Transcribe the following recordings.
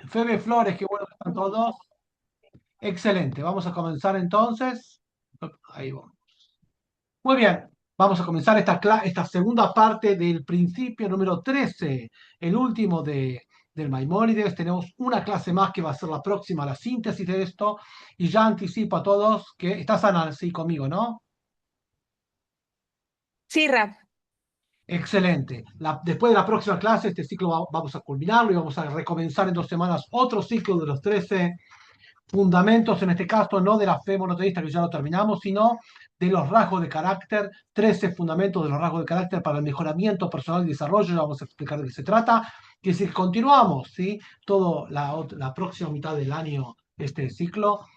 Febe Flores, qué bueno que están todos. Excelente, vamos a comenzar entonces. Ahí vamos. Muy bien, vamos a comenzar esta segunda parte del principio número 13, el último del Maimónides. Tenemos una clase más que va a ser la próxima, la síntesis de esto. Y ya anticipo a todos que estás así conmigo, ¿no? Sí, Raf. Excelente. Después de la próxima clase, este ciclo vamos a culminarlo y vamos a recomenzar en 2 semanas otro ciclo de los 13 fundamentos, en este caso no de la fe monoteísta que ya lo terminamos, sino de los rasgos de carácter, 13 fundamentos de los rasgos de carácter para el mejoramiento personal y desarrollo. Ya vamos a explicar de qué se trata. Que si continuamos, ¿sí? Todo la próxima mitad del año, este ciclo,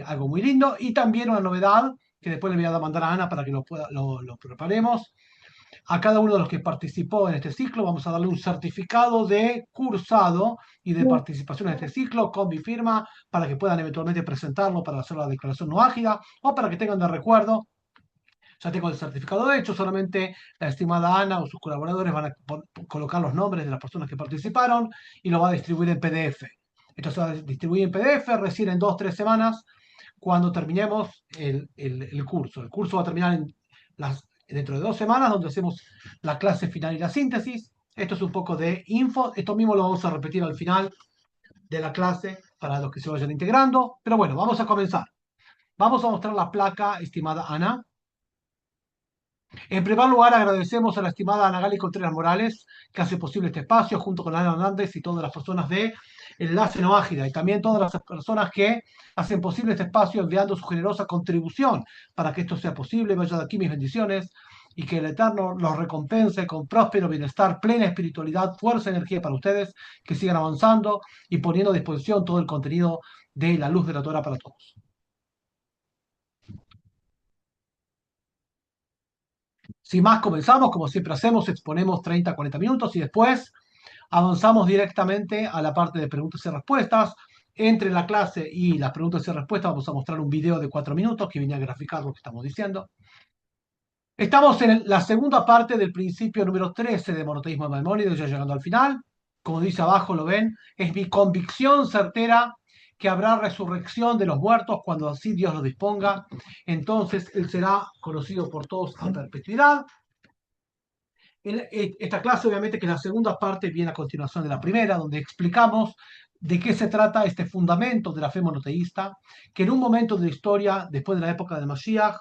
algo muy lindo. Y también una novedad que después le voy a mandar a Ana para que lo preparemos. A cada uno de los que participó en este ciclo vamos a darle un certificado de cursado y de participación en este ciclo con mi firma para que puedan eventualmente presentarlo para hacer la declaración no ágida o para que tengan de recuerdo. Ya tengo el certificado hecho, solamente la estimada Ana o sus colaboradores van a colocar los nombres de las personas que participaron y lo va a distribuir en PDF. Esto se va a distribuir en PDF recién en 2 o 3 semanas cuando terminemos el curso. El curso va a terminar dentro de 2 semanas, donde hacemos la clase final y la síntesis. Esto es un poco de info. Esto mismo lo vamos a repetir al final de la clase para los que se vayan integrando. Pero bueno, vamos a comenzar. Vamos a mostrar la placa, estimada Ana. En primer lugar, agradecemos a la estimada Ana Gali Contreras Morales, que hace posible este espacio, junto con Ana Hernández y todas las personas de Enlace No Ágida, y también todas las personas que hacen posible este espacio enviando su generosa contribución para que esto sea posible. Vaya de aquí mis bendiciones y que el Eterno los recompense con próspero bienestar, plena espiritualidad, fuerza y energía para ustedes, que sigan avanzando y poniendo a disposición todo el contenido de la luz de la Torah para todos. Sin más, comenzamos, como siempre hacemos, exponemos 30, 40 minutos y después avanzamos directamente a la parte de preguntas y respuestas. Entre la clase y las preguntas y respuestas vamos a mostrar un video de 4 minutos que viene a graficar lo que estamos diciendo. Estamos en la segunda parte del principio número 13 de monoteísmo de Maimónides, ya llegando al final. Como dice abajo, lo ven, es mi convicción certera que habrá resurrección de los muertos cuando así Dios lo disponga. Entonces Él será conocido por todos a perpetuidad. Esta clase, obviamente, que es la segunda parte, viene a continuación de la primera, donde explicamos de qué se trata este fundamento de la fe monoteísta, que en un momento de la historia, después de la época de Mashiach,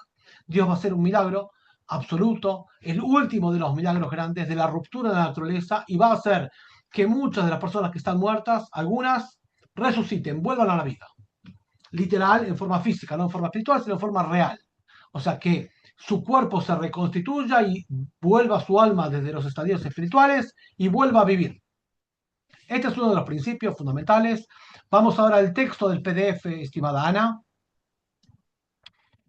Dios va a hacer un milagro absoluto, el último de los milagros grandes de la ruptura de la naturaleza, y va a hacer que muchas de las personas que están muertas, algunas, resuciten, vuelvan a la vida. Literal, en forma física, no en forma espiritual, sino en forma real. O sea, que su cuerpo se reconstituya y vuelva su alma desde los estadios espirituales y vuelva a vivir. Este es uno de los principios fundamentales. Vamos ahora al texto del PDF, estimada Ana.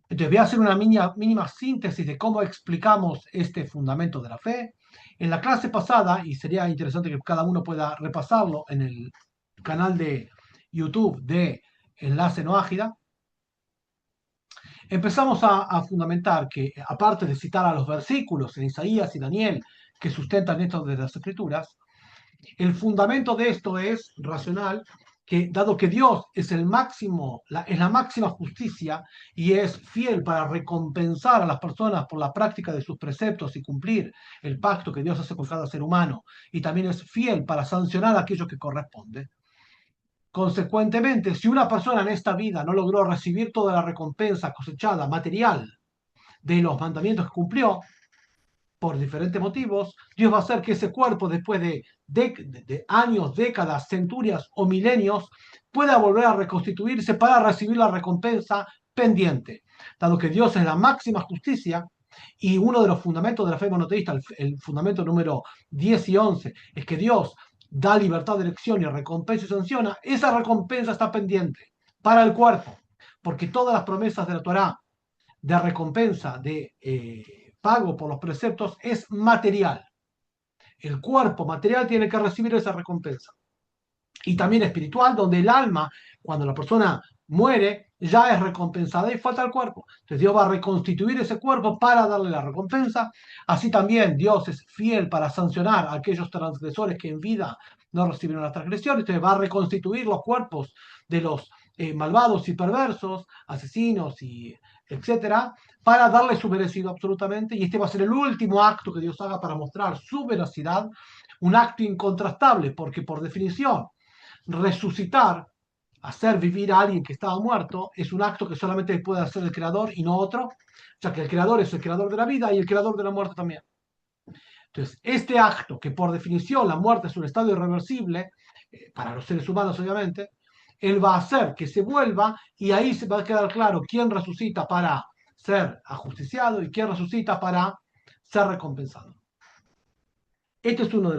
Entonces voy a hacer una mínima síntesis de cómo explicamos este fundamento de la fe. En la clase pasada, y sería interesante que cada uno pueda repasarlo en el canal de YouTube de Enlace No Ágida, empezamos a fundamentar que, aparte de citar a los versículos en Isaías y Daniel que sustentan esto de las Escrituras, el fundamento de esto es racional, que dado que Dios es el máximo, es la máxima justicia y es fiel para recompensar a las personas por la práctica de sus preceptos y cumplir el pacto que Dios hace con cada ser humano, y también es fiel para sancionar a aquello que corresponde. Consecuentemente, si una persona en esta vida no logró recibir toda la recompensa cosechada material de los mandamientos que cumplió, por diferentes motivos, Dios va a hacer que ese cuerpo, después de años, décadas, centurias o milenios, pueda volver a reconstituirse para recibir la recompensa pendiente. Dado que Dios es la máxima justicia, y uno de los fundamentos de la fe monoteísta, el fundamento número 10 y 11, es que Dios da libertad de elección y recompensa y sanciona, esa recompensa está pendiente para el cuerpo, porque todas las promesas de la Torá de recompensa, de pago por los preceptos, es material. El cuerpo material tiene que recibir esa recompensa. Y también espiritual, donde el alma, cuando la persona muere, ya es recompensada y falta el cuerpo. Entonces Dios va a reconstituir ese cuerpo para darle la recompensa. Así también Dios es fiel para sancionar a aquellos transgresores que en vida no recibieron la transgresión. Entonces va a reconstituir los cuerpos de los malvados y perversos, asesinos y etcétera, para darle su merecido absolutamente. Y este va a ser el último acto que Dios haga para mostrar su veracidad, un acto incontrastable, porque por definición, resucitar, hacer vivir a alguien que estaba muerto, es un acto que solamente puede hacer el creador y no otro, ya que el creador es el creador de la vida y el creador de la muerte también. Entonces, este acto, que por definición la muerte es un estado irreversible, para los seres humanos obviamente, él va a hacer que se vuelva y ahí se va a quedar claro quién resucita para ser ajusticiado y quién resucita para ser recompensado. Este es uno de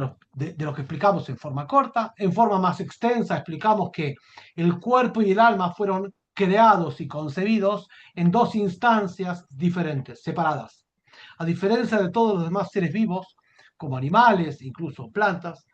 los que explicamos en forma corta. En forma más extensa explicamos que el cuerpo y el alma fueron creados y concebidos en dos instancias diferentes, separadas. A diferencia de todos los demás seres vivos, como animales, incluso plantas,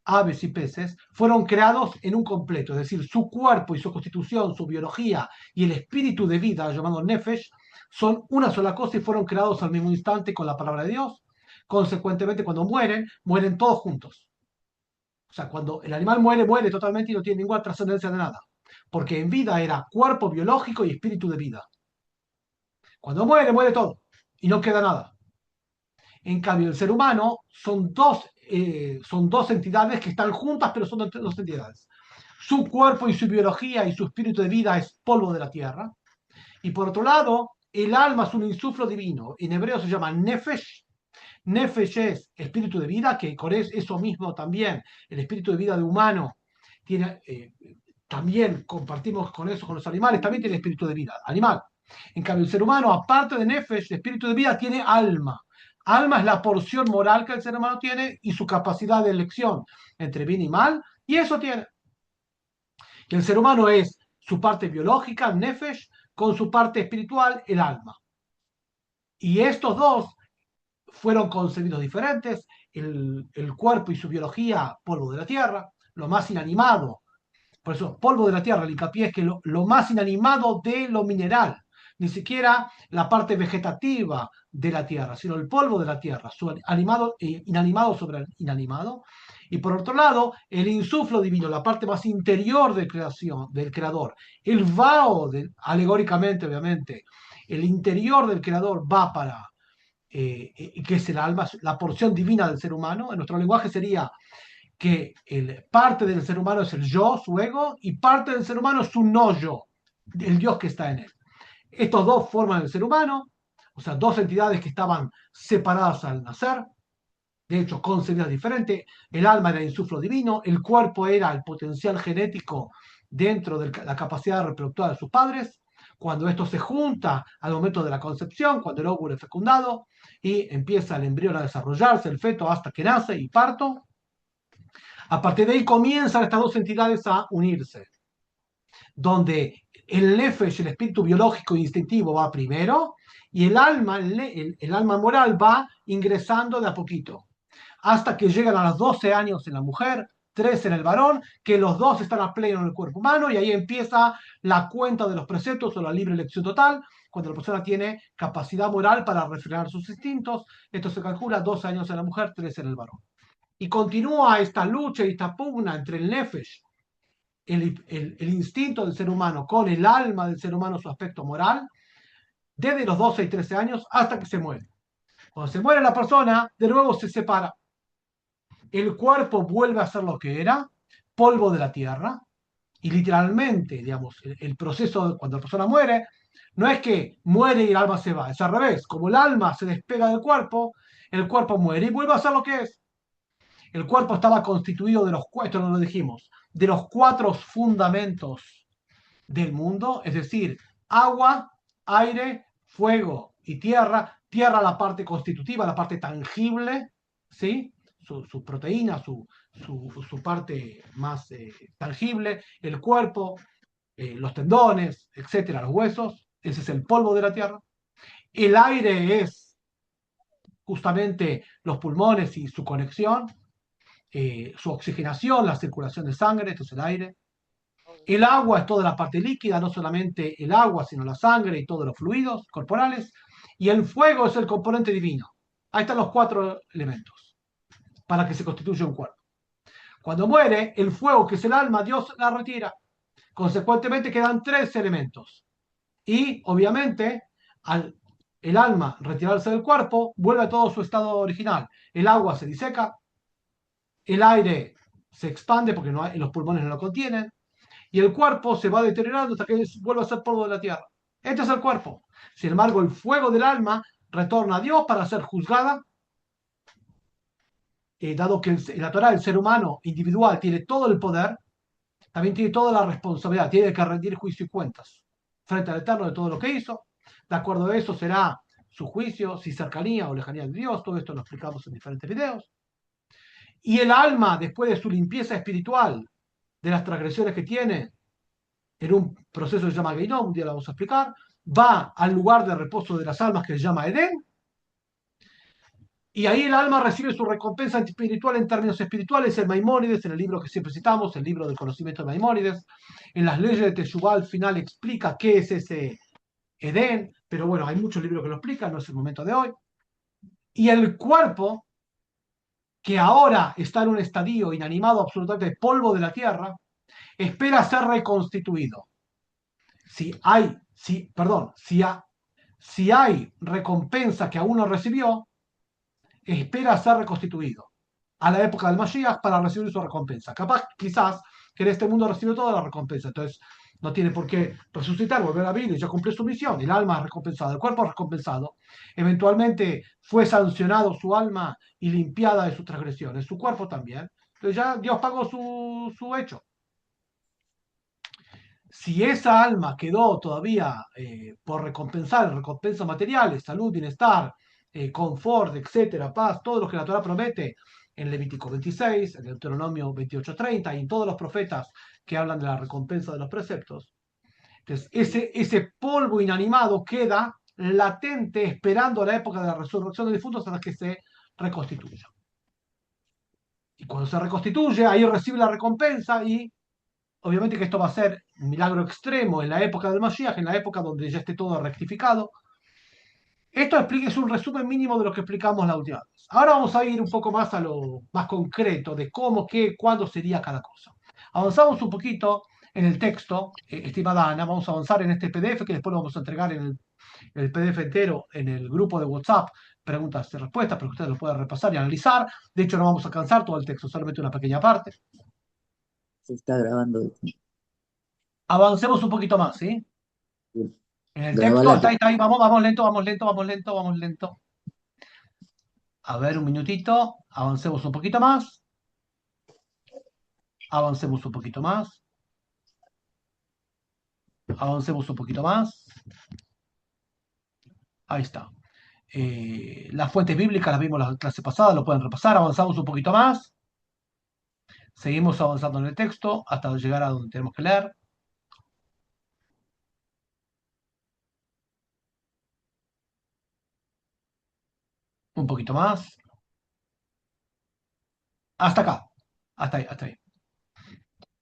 aves y peces, fueron creados en un completo, es decir, su cuerpo y su constitución, su biología y el espíritu de vida, llamado Nefesh, son una sola cosa y fueron creados al mismo instante con la palabra de Dios. Consecuentemente, cuando mueren, mueren todos juntos. O sea, cuando el animal muere, muere totalmente y no tiene ninguna trascendencia de nada. Porque en vida era cuerpo biológico y espíritu de vida. Cuando muere, muere todo y no queda nada. En cambio, el ser humano son dos entidades que están juntas, pero son dos entidades. Su cuerpo y su biología y su espíritu de vida es polvo de la tierra. Y por otro lado, el alma es un insuflo divino. En hebreo se llama nefesh. Nefesh es espíritu de vida, que con eso mismo también, el espíritu de vida de humano, tiene, también compartimos con eso con los animales, también tiene espíritu de vida animal. En cambio, el ser humano, aparte de Nefesh, el espíritu de vida, tiene alma. Alma es la porción moral que el ser humano tiene y su capacidad de elección entre bien y mal, y eso tiene. Y el ser humano es su parte biológica, Nefesh, con su parte espiritual, el alma. Y estos dos fueron concebidos diferentes, el cuerpo y su biología, polvo de la tierra, lo más inanimado. Por eso, polvo de la tierra, el hincapié es que lo más inanimado de lo mineral, ni siquiera la parte vegetativa de la tierra, sino el polvo de la tierra, su animado, inanimado sobre el inanimado. Y por otro lado, el insuflo divino, la parte más interior de creación, del creador. El vao, alegóricamente, obviamente, el interior del creador va para que es el alma, la porción divina del ser humano. En nuestro lenguaje sería que parte del ser humano es el yo, su ego, y parte del ser humano es su no yo, el Dios que está en él. Estos dos forman el ser humano, o sea, dos entidades que estaban separadas al nacer, de hecho concebidas diferentes. El alma era el insuflo divino, el cuerpo era el potencial genético dentro de la capacidad reproductiva de sus padres. Cuando esto se junta al momento de la concepción, cuando el óvulo es fecundado y empieza el embrión a desarrollarse, el feto hasta que nace y parto, a partir de ahí comienzan estas dos entidades a unirse, donde el nefesh, el espíritu biológico e instintivo, va primero y el alma moral va ingresando de a poquito, hasta que llegan a los 12 años en la mujer, 13 en el varón, que los dos están a pleno en el cuerpo humano y ahí empieza la cuenta de los preceptos o la libre elección total, cuando la persona tiene capacidad moral para refrenar sus instintos. Esto se calcula 12 años en la mujer, 13 en el varón. Y continúa esta lucha y esta pugna entre el nefesh, el instinto del ser humano, con el alma del ser humano, su aspecto moral, desde los 12 y 13 años hasta que se muere. Cuando se muere la persona, de nuevo se separa. El cuerpo vuelve a ser lo que era, polvo de la tierra, y literalmente, digamos, el proceso cuando la persona muere, no es que muere y el alma se va, es al revés. Como el alma se despega del cuerpo, el cuerpo muere y vuelve a ser lo que es. El cuerpo estaba constituido de los cuatro, no lo dijimos, de los cuatro fundamentos del mundo, es decir, agua, aire, fuego y tierra. Tierra la parte constitutiva, la parte tangible, ¿sí? Su proteína, su parte más tangible, el cuerpo, los tendones, etcétera, los huesos. Ese es el polvo de la tierra. El aire es justamente los pulmones y su conexión, su oxigenación, la circulación de sangre, esto es el aire. El agua es toda la parte líquida, no solamente el agua, sino la sangre y todos los fluidos corporales. Y el fuego es el componente divino. Ahí están los cuatro elementos para que se constituya un cuerpo. Cuando muere, el fuego, que es el alma, Dios la retira. Consecuentemente quedan tres elementos. Y obviamente, al el alma retirarse del cuerpo, vuelve a todo su estado original. El agua se diseca, el aire se expande porque no hay, los pulmones no lo contienen, y el cuerpo se va deteriorando hasta que vuelve a ser polvo de la tierra. Este es el cuerpo. Sin embargo, el fuego del alma retorna a Dios para ser juzgada, dado que la Torah, el ser humano individual, tiene todo el poder, también tiene toda la responsabilidad, tiene que rendir juicio y cuentas frente al Eterno de todo lo que hizo. De acuerdo a eso será su juicio, si cercanía o lejanía de Dios, todo esto lo explicamos en diferentes videos. Y el alma, después de su limpieza espiritual, de las transgresiones que tiene, en un proceso que se llama Geinom, un día lo vamos a explicar, va al lugar de reposo de las almas que se llama Edén, y ahí el alma recibe su recompensa espiritual en términos espirituales, en Maimónides, en el libro que siempre citamos, el libro del conocimiento de Maimónides, en las leyes de Teshuvah al final explica qué es ese Edén, pero bueno, hay muchos libros que lo explican, no es el momento de hoy. Y el cuerpo, que ahora está en un estadio inanimado, absolutamente de polvo de la tierra, espera ser reconstituido. Si hay recompensa que aún no recibió, espera ser reconstituido a la época del Mashiach para recibir su recompensa. Capaz, quizás, que en este mundo recibió toda la recompensa, entonces no tiene por qué resucitar, volver a vivir y ya cumplió su misión. El alma es recompensada, el cuerpo es recompensado. Eventualmente fue sancionado su alma y limpiada de sus transgresiones, su cuerpo también. Entonces ya Dios pagó su hecho. Si esa alma quedó todavía por recompensar, recompensas materiales, salud, bienestar, confort, etcétera, paz, todo lo que la Torah promete en Levítico 26, en Deuteronomio 28:30 y en todos los profetas que hablan de la recompensa de los preceptos. Entonces, ese polvo inanimado queda latente esperando la época de la resurrección de difuntos hasta que se reconstituya. Y cuando se reconstituye, ahí recibe la recompensa y obviamente que esto va a ser un milagro extremo en la época del Mashiach, en la época donde ya esté todo rectificado. Esto es un resumen mínimo de lo que explicamos la última vez. Ahora vamos a ir un poco más a lo más concreto de cómo, qué, cuándo sería cada cosa. Avanzamos un poquito en el texto, estimada Ana, vamos a avanzar en este PDF que después lo vamos a entregar en el PDF entero en el grupo de WhatsApp, preguntas y respuestas, para que ustedes lo puedan repasar y analizar. De hecho, no vamos a cansar todo el texto, solamente una pequeña parte. Se está grabando. Avancemos un poquito más, ¿sí? En el texto, Grabala. está ahí, vamos, vamos lento, vamos lento, vamos lento, vamos lento. A ver, un minutito, avancemos un poquito más, avancemos un poquito más, avancemos un poquito más. Ahí está. Las fuentes bíblicas las vimos la clase pasada, lo pueden repasar, avanzamos un poquito más, seguimos avanzando en el texto hasta llegar a donde tenemos que leer. Un poquito más. Hasta acá. Hasta ahí, hasta ahí.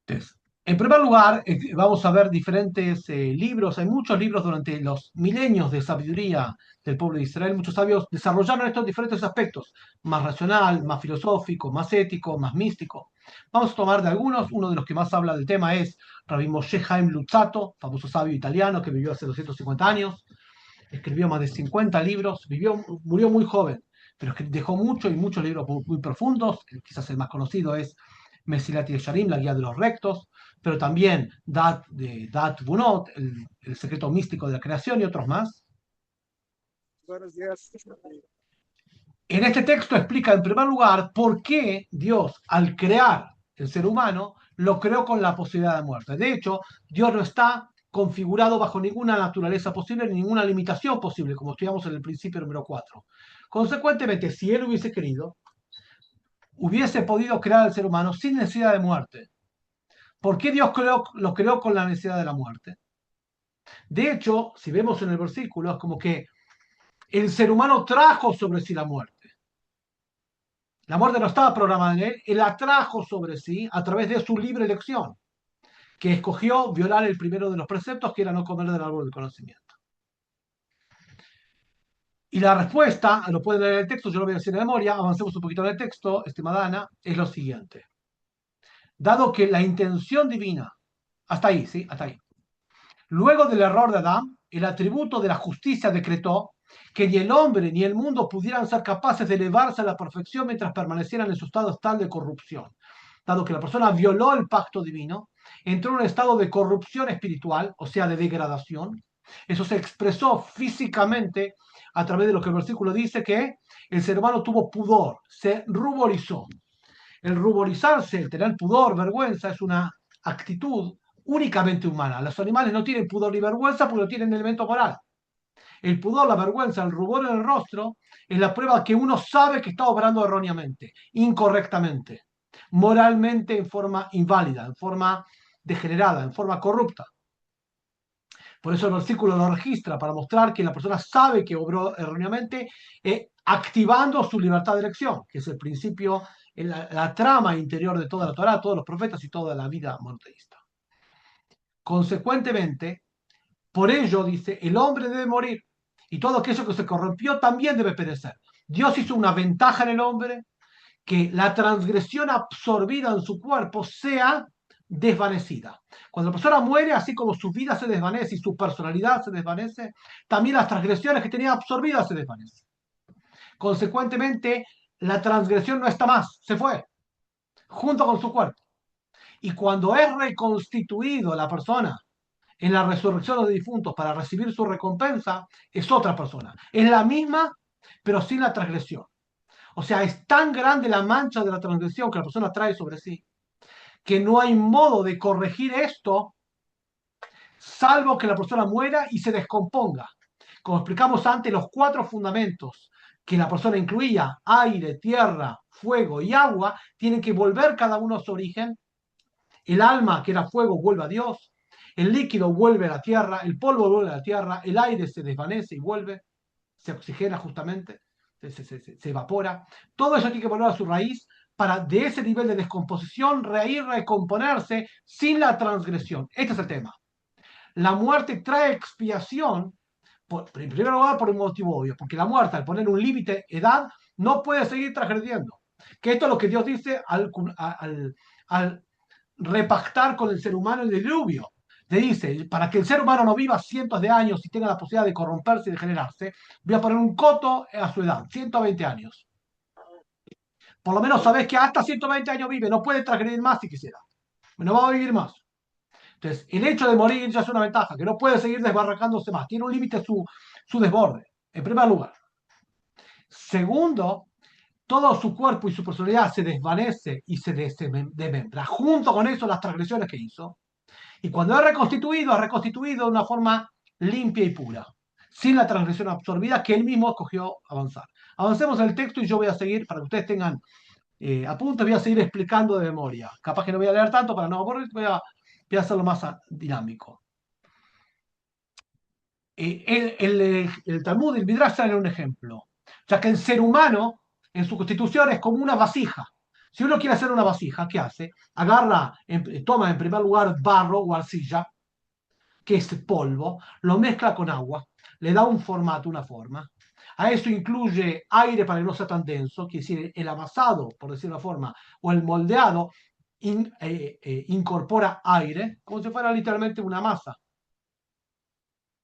Entonces, en primer lugar, vamos a ver diferentes libros. Hay muchos libros durante los milenios de sabiduría del pueblo de Israel. Muchos sabios desarrollaron estos diferentes aspectos, más racional, más filosófico, más ético, más místico. Vamos a tomar de algunos. Uno de los que más habla del tema es Rabbi Moshe Chaim Luzzatto, famoso sabio italiano que vivió hace 250 años. Escribió más de 50 libros, murió muy joven, pero dejó mucho y muchos libros muy, muy profundos. Quizás el más conocido es Mesilat Yesharim, la guía de los rectos, pero también Dat Bunot, el secreto místico de la creación y otros más. Buenos días. En este texto explica en primer lugar por qué Dios, al crear el ser humano, lo creó con la posibilidad de muerte. De hecho, Dios no está configurado bajo ninguna naturaleza posible, ni ninguna limitación posible, como estudiamos en el principio número 4. Consecuentemente, si Él hubiese querido, hubiese podido crear al ser humano sin necesidad de muerte. ¿Por qué Dios lo creó con la necesidad de la muerte? De hecho, si vemos en el versículo, es como que el ser humano trajo sobre sí la muerte. La muerte no estaba programada en él, él la trajo sobre sí a través de su libre elección. que escogió violar el primero de los preceptos, que era no comer del árbol del conocimiento. Y la respuesta, lo pueden leer en el texto, yo lo voy a decir de memoria, avancemos un poquito en el texto, estimada Ana, es lo siguiente. Dado que la intención divina, hasta ahí, ¿sí? Hasta ahí. Luego del error de Adán, el atributo de la justicia decretó que ni el hombre ni el mundo pudieran ser capaces de elevarse a la perfección mientras permanecieran en su estado tal de corrupción. Dado que la persona violó el pacto divino, entró en un estado de corrupción espiritual, o sea, de degradación. Eso se expresó físicamente a través de lo que el versículo dice, que el ser humano tuvo pudor, se ruborizó. El ruborizarse, el tener pudor, vergüenza, es una actitud únicamente humana. Los animales no tienen pudor ni vergüenza porque no tienen elemento moral. El pudor, la vergüenza, el rubor en el rostro es la prueba que uno sabe que está obrando erróneamente, incorrectamente, moralmente en forma inválida, en forma degenerada, en forma corrupta. Por eso el versículo lo registra para mostrar que la persona sabe que obró erróneamente, activando su libertad de elección, que es el principio, la trama interior de toda la Torá, todos los profetas y toda la vida monoteísta. Consecuentemente, por ello, dice, el hombre debe morir y todo aquello que se corrompió también debe perecer. Dios hizo una ventaja en el hombre, que la transgresión absorbida en su cuerpo sea desvanecida. Cuando la persona muere, así como su vida se desvanece y su personalidad se desvanece, también las transgresiones que tenía absorbidas se desvanecen. Consecuentemente, la transgresión no está más, se fue, junto con su cuerpo. Y cuando es reconstituido la persona en la resurrección de los difuntos para recibir su recompensa, es otra persona. Es la misma, pero sin la transgresión. O sea, es tan grande la mancha de la transgresión que la persona trae sobre sí, que no hay modo de corregir esto, salvo que la persona muera y se descomponga. Como explicamos antes, los 4 fundamentos que la persona incluía, aire, tierra, fuego y agua, tienen que volver cada uno a su origen. El alma, que era fuego, vuelve a Dios. El líquido vuelve a la tierra, el polvo vuelve a la tierra, el aire se desvanece y vuelve, se oxigena justamente, se evapora. Todo eso tiene que volver a su raíz para de ese nivel de descomposición reír, recomponerse sin la transgresión. Este es el tema. La muerte trae expiación, en primer lugar por un motivo obvio, porque la muerte, al poner un límite edad, no puede seguir transgrediendo. Que esto es lo que Dios dice al repactar con el ser humano el diluvio. Le dice, para que el ser humano no viva cientos de años y tenga la posibilidad de corromperse y degenerarse, voy a poner un coto a su edad, 120 años. Por lo menos sabes que hasta 120 años vive, no puede transgredir más si quisiera. No va a vivir más. Entonces, el hecho de morir ya es una ventaja, que no puede seguir desbarracándose más. Tiene un límite su desborde, en primer lugar. Segundo, todo su cuerpo y su personalidad se desvanece y se desmembra. Junto con eso, las transgresiones que hizo. Y cuando es reconstituido de una forma limpia y pura, sin la transgresión absorbida que él mismo escogió avanzar. Avancemos en el texto y yo voy a seguir, para que ustedes tengan apuntes, voy a seguir explicando de memoria. Capaz que no voy a leer tanto para no aburrir, voy a hacerlo más dinámico. El Talmud, el Midrash trae un ejemplo. O sea que el ser humano en su constitución es como una vasija. Si uno quiere hacer una vasija, ¿qué hace? Toma en primer lugar barro o arcilla, que es polvo, lo mezcla con agua, le da un formato, una forma. A eso incluye aire para que no sea tan denso, que es decir, el amasado, por decirlo de una forma, o el moldeado, incorpora aire, como si fuera literalmente una masa.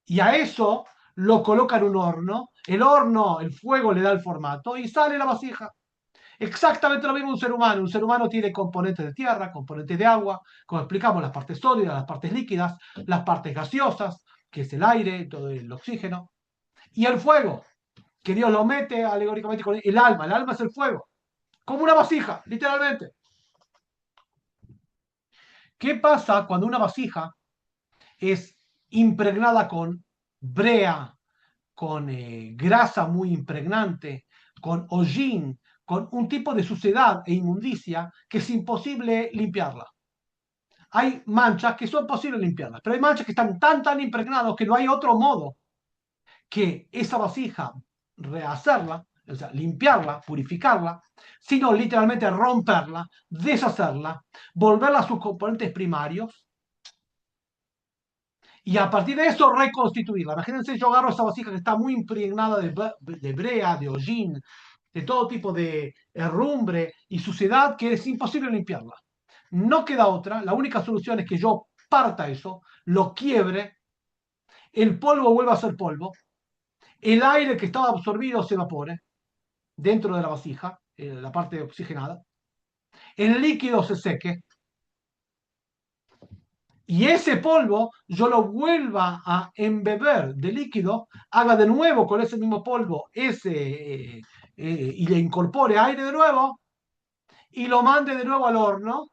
Y a eso lo coloca en un horno, el horno, el fuego le da el formato y sale la vasija. Exactamente lo mismo un ser humano tiene componentes de tierra, componentes de agua, como explicamos, las partes sólidas, las partes líquidas, las partes gaseosas, que es el aire, todo el oxígeno, y el fuego, que Dios lo mete alegóricamente con el alma es el fuego, como una vasija, literalmente. ¿Qué pasa cuando una vasija es impregnada con brea, con grasa muy impregnante, con hollín, con un tipo de suciedad e inmundicia que es imposible limpiarla? Hay manchas que son posibles limpiarlas, pero hay manchas que están tan impregnadas que no hay otro modo que esa vasija rehacerla, o sea, limpiarla, purificarla, sino literalmente romperla, deshacerla, volverla a sus componentes primarios y a partir de eso reconstituirla. Imagínense, yo agarro esa vasija que está muy impregnada de brea, de hollín, de todo tipo de herrumbre y suciedad que es imposible limpiarla. No queda otra, la única solución es que yo parta eso, lo quiebre, el polvo vuelva a ser polvo, el aire que estaba absorbido se evapore dentro de la vasija, la parte oxigenada, el líquido se seque y ese polvo yo lo vuelva a embeber de líquido, haga de nuevo con ese mismo polvo y le incorpore aire de nuevo y lo mande de nuevo al horno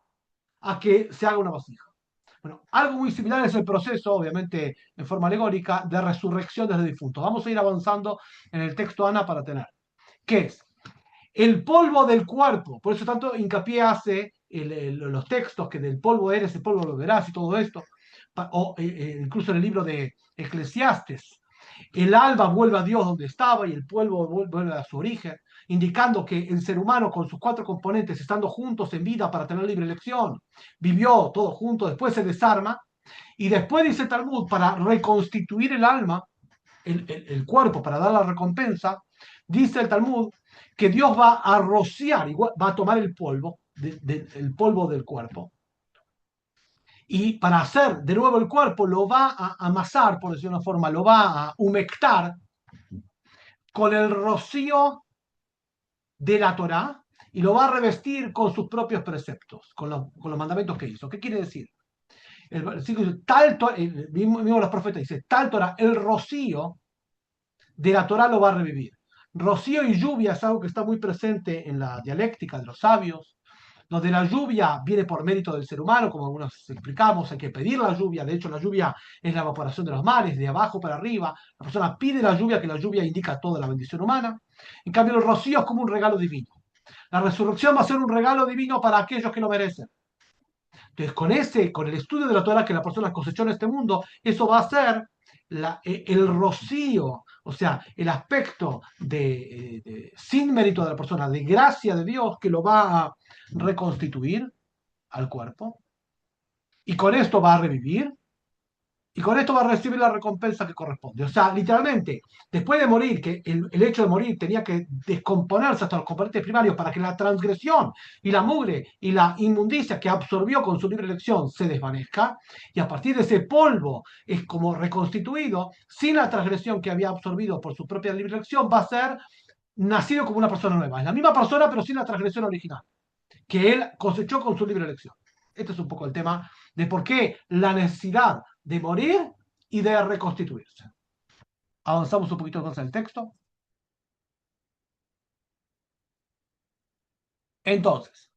a que se haga una vasija. Bueno, algo muy similar es el proceso, obviamente en forma alegórica, de resurrección de los difuntos. Vamos a ir avanzando en el texto Ana para tener. ¿Qué es? El polvo del cuerpo, por eso tanto hincapié hace los textos que del polvo eres, el polvo lo verás y todo esto, o incluso en el libro de Eclesiastes, el alba vuelve a Dios donde estaba y el polvo vuelve a su origen, indicando que el ser humano con sus cuatro componentes, estando juntos en vida para tener libre elección, vivió todo junto, después se desarma, y después dice Talmud, para reconstituir el alma, el cuerpo, para dar la recompensa, dice el Talmud que Dios va a rociar, igual, va a tomar el polvo, el polvo del cuerpo, y para hacer de nuevo el cuerpo lo va a amasar, por decirlo de una forma, lo va a humectar con el rocío de la Torá y lo va a revestir con sus propios preceptos, con los mandamientos que hizo. ¿Qué quiere decir? El versículo dice, mismo los profetas dice, tal Torá, el rocío de la Torá lo va a revivir. Rocío y lluvia es algo que está muy presente en la dialéctica de los sabios, donde la lluvia viene por mérito del ser humano, como algunos explicamos, hay que pedir la lluvia, de hecho la lluvia es la evaporación de los mares, de abajo para arriba, la persona pide la lluvia, que la lluvia indica toda la bendición humana, en cambio el rocío es como un regalo divino. La resurrección va a ser un regalo divino para aquellos que lo merecen. Entonces, con el estudio de la Torah que la persona cosechó en este mundo, eso va a ser el rocío, o sea, el aspecto sin mérito de la persona, de gracia de Dios, que lo va a reconstituir al cuerpo. Y con esto va a revivir. Y con esto va a recibir la recompensa que corresponde. O sea, literalmente, después de morir, que el hecho de morir tenía que descomponerse hasta los componentes primarios para que la transgresión y la mugre y la inmundicia que absorbió con su libre elección se desvanezca, y a partir de ese polvo es como reconstituido, sin la transgresión que había absorbido por su propia libre elección, va a ser nacido como una persona nueva. Es la misma persona, pero sin la transgresión original, que él cosechó con su libre elección. Este es un poco el tema de por qué la necesidad de morir y de reconstituirse. Avanzamos un poquito más en el texto. Entonces,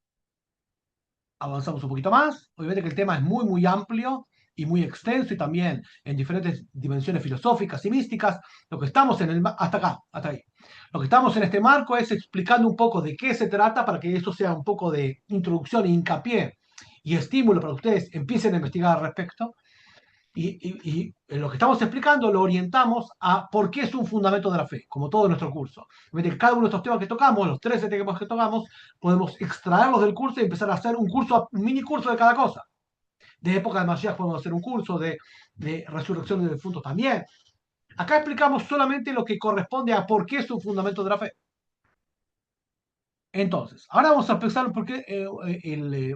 avanzamos un poquito más. Obviamente que el tema es muy, muy amplio y muy extenso y también en diferentes dimensiones filosóficas y místicas. Lo que estamos hasta acá, hasta ahí. Lo que estamos en este marco es explicando un poco de qué se trata para que esto sea un poco de introducción e hincapié y estímulo para que ustedes empiecen a investigar al respecto. Y en lo que estamos explicando lo orientamos a por qué es un fundamento de la fe, como todo nuestro curso. Cada uno de estos temas que tocamos, los 13 temas que tocamos, podemos extraerlos del curso y empezar a hacer un mini curso de cada cosa. De época de Mashiach podemos hacer un curso de resurrección de difuntos también. Acá explicamos solamente lo que corresponde a por qué es un fundamento de la fe. Entonces, ahora vamos a empezar porque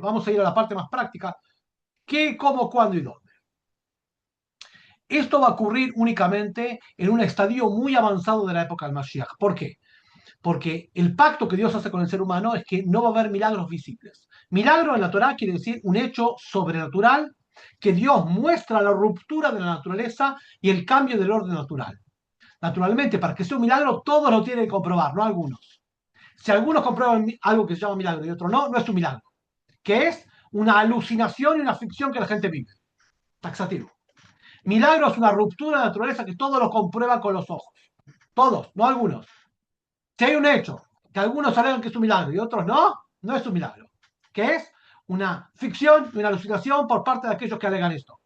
vamos a ir a la parte más práctica. ¿Qué, cómo, cuándo y dónde? Esto va a ocurrir únicamente en un estadio muy avanzado de la época del Mashiach. ¿Por qué? Porque el pacto que Dios hace con el ser humano es que no va a haber milagros visibles. Milagro en la Torá quiere decir un hecho sobrenatural que Dios muestra la ruptura de la naturaleza y el cambio del orden natural. Naturalmente, para que sea un milagro, todos lo tienen que comprobar, no algunos. Si algunos comprueban algo que se llama milagro y otros no, no es un milagro, que es una alucinación y una ficción que la gente vive. Taxativo. Milagro es una ruptura de naturaleza que todos lo comprueban con los ojos. Todos, no algunos. Si hay un hecho que algunos alegan que es un milagro y otros no, no es un milagro. Que es una ficción y una alucinación por parte de aquellos que alegan esto.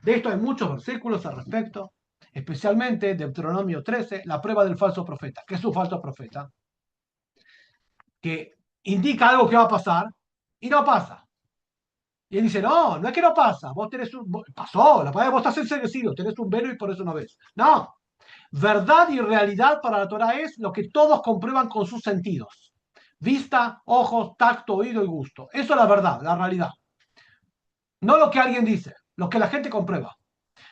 De esto hay muchos versículos al respecto, especialmente Deuteronomio 13, la prueba del falso profeta. ¿Qué es un falso profeta? Que indica algo que va a pasar y no pasa. Y él dice, no, no es que no pasa, pasó, vos estás enseguecido, tenés un velo y por eso no ves. No, verdad y realidad para la Torah es lo que todos comprueban con sus sentidos. Vista, ojos, tacto, oído y gusto. Eso es la verdad, la realidad. No lo que alguien dice, lo que la gente comprueba.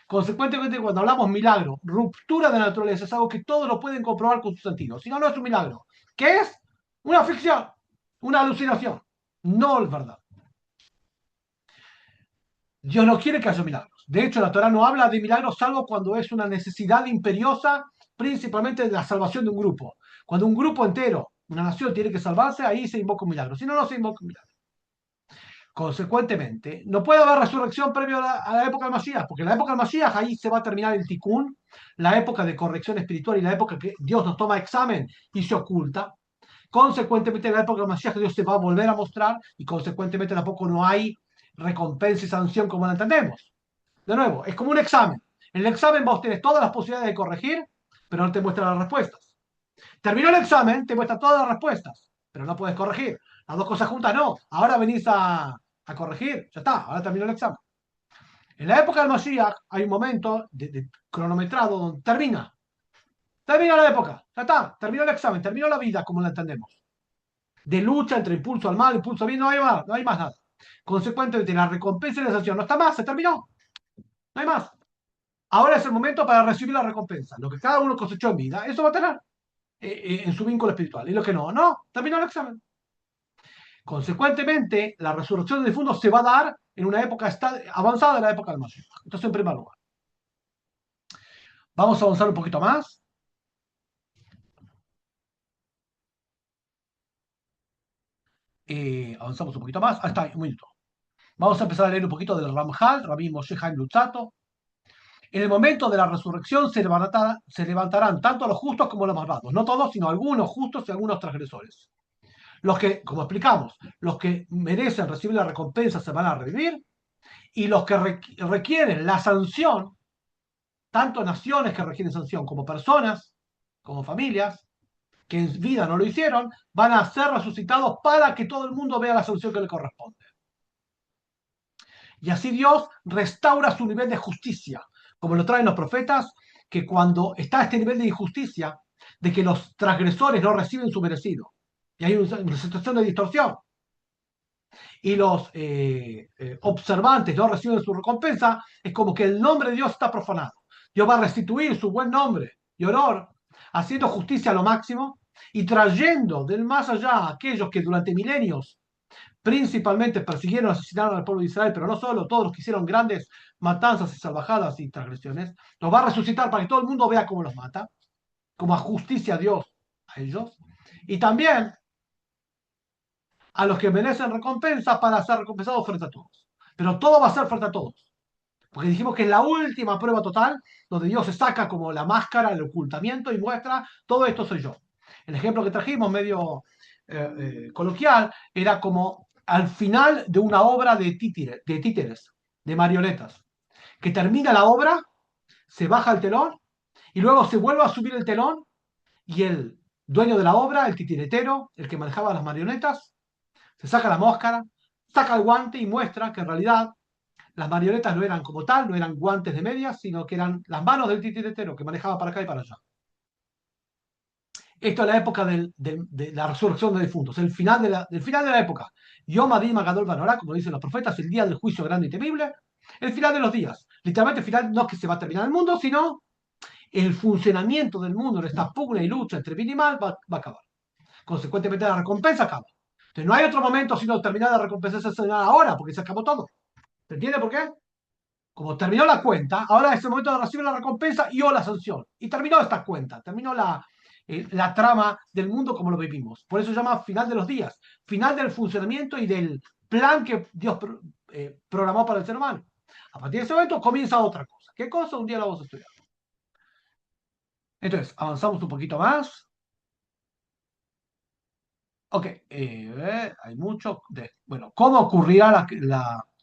Consecuentemente, cuando hablamos milagro, ruptura de la naturaleza, es algo que todos lo pueden comprobar con sus sentidos. Si no, no es un milagro. ¿Qué es? Una ficción, una alucinación. No es verdad. Dios no quiere que haya milagros. De hecho, la Torah no habla de milagros salvo cuando es una necesidad imperiosa, principalmente de la salvación de un grupo. Cuando un grupo entero, una nación, tiene que salvarse, ahí se invoca un milagro. Si no, no se invoca un milagro. Consecuentemente, no puede haber resurrección previo a la época del Mashiach, porque en la época del Mashiach ahí se va a terminar el tikkun, la época de corrección espiritual y la época que Dios nos toma examen y se oculta. Consecuentemente, en la época del Mashiach Dios se va a volver a mostrar y consecuentemente tampoco no hay recompensa y sanción como la entendemos. De nuevo, es como un examen. En el examen vos tenés todas las posibilidades de corregir, pero no te muestra las respuestas. Terminó el examen, te muestra todas las respuestas, pero no puedes corregir. Las dos cosas juntas no. Ahora venís a corregir, ya está, ahora terminó el examen. En la época del Mashiach hay un momento de cronometrado donde termina la época, ya está, terminó el examen, terminó la vida como la entendemos. De lucha entre impulso al mal, impulso al bien, no hay más nada. Consecuentemente, la recompensa y la sanción no está más, se terminó, no hay más. Ahora es el momento para recibir la recompensa. Lo que cada uno cosechó en vida, eso va a tener en su vínculo espiritual. Y lo que no, no, terminó el examen. Consecuentemente, la resurrección del difunto se va a dar en una época avanzada de la época del Mashiach. Entonces, en primer lugar, vamos a avanzar un poquito más. Avanzamos un poquito más. Ahí está, un minuto. Vamos a empezar a leer un poquito del Ramjal, Rabbi Moshe Haim Luzzatto. En el momento de la resurrección se levantarán tanto los justos como los malvados. No todos, sino algunos justos y algunos transgresores. Los que, como explicamos, los que merecen recibir la recompensa se van a revivir y los que requieren la sanción, tanto naciones que requieren sanción como personas, como familias, que en vida no lo hicieron, van a ser resucitados para que todo el mundo vea la sanción que le corresponde. Y así Dios restaura su nivel de justicia, como lo traen los profetas, que cuando está este nivel de injusticia, de que los transgresores no reciben su merecido, y hay una situación de distorsión, y los observantes no reciben su recompensa, es como que el nombre de Dios está profanado. Dios va a restituir su buen nombre y honor, haciendo justicia a lo máximo y trayendo del más allá a aquellos que durante milenios principalmente persiguieron y asesinaron al pueblo de Israel, pero no solo, todos los que hicieron grandes matanzas y salvajadas y transgresiones, los va a resucitar para que todo el mundo vea cómo los mata, como a justicia a Dios a ellos, y también a los que merecen recompensa para ser recompensados frente a todos. Pero todo va a ser frente a todos. Porque dijimos que es la última prueba total donde Dios se saca como la máscara, el ocultamiento y muestra, todo esto soy yo. El ejemplo que trajimos, medio coloquial, era como al final de una obra de títeres, de marionetas, que termina la obra, se baja el telón y luego se vuelve a subir el telón y el dueño de la obra, el titiretero, el que manejaba las marionetas, se saca la máscara, saca el guante y muestra que en realidad las marionetas no eran como tal, no eran guantes de medias, sino que eran las manos del titiritero que manejaba para acá y para allá. Esto es la época de la resurrección de difuntos, del final de la época. Yom Adin Agadol Banorá, como dicen los profetas, el día del juicio grande y temible, el final de los días. Literalmente el final no es que se va a terminar el mundo, sino el funcionamiento del mundo en esta pugna y lucha entre bien y mal va a acabar. Consecuentemente la recompensa acaba. Entonces no hay otro momento sino terminar la recompensa ahora, porque se acabó todo. ¿Se entiende por qué? Como terminó la cuenta, ahora es el momento de recibir la recompensa y o la sanción. Y terminó esta cuenta, terminó la trama del mundo como lo vivimos. Por eso se llama final de los días, final del funcionamiento y del plan que Dios programó para el ser humano. A partir de ese momento comienza otra cosa. ¿Qué cosa? Un día lo vamos a estudiar. Entonces, avanzamos un poquito más. Ok, hay mucho bueno, ¿cómo ocurrirá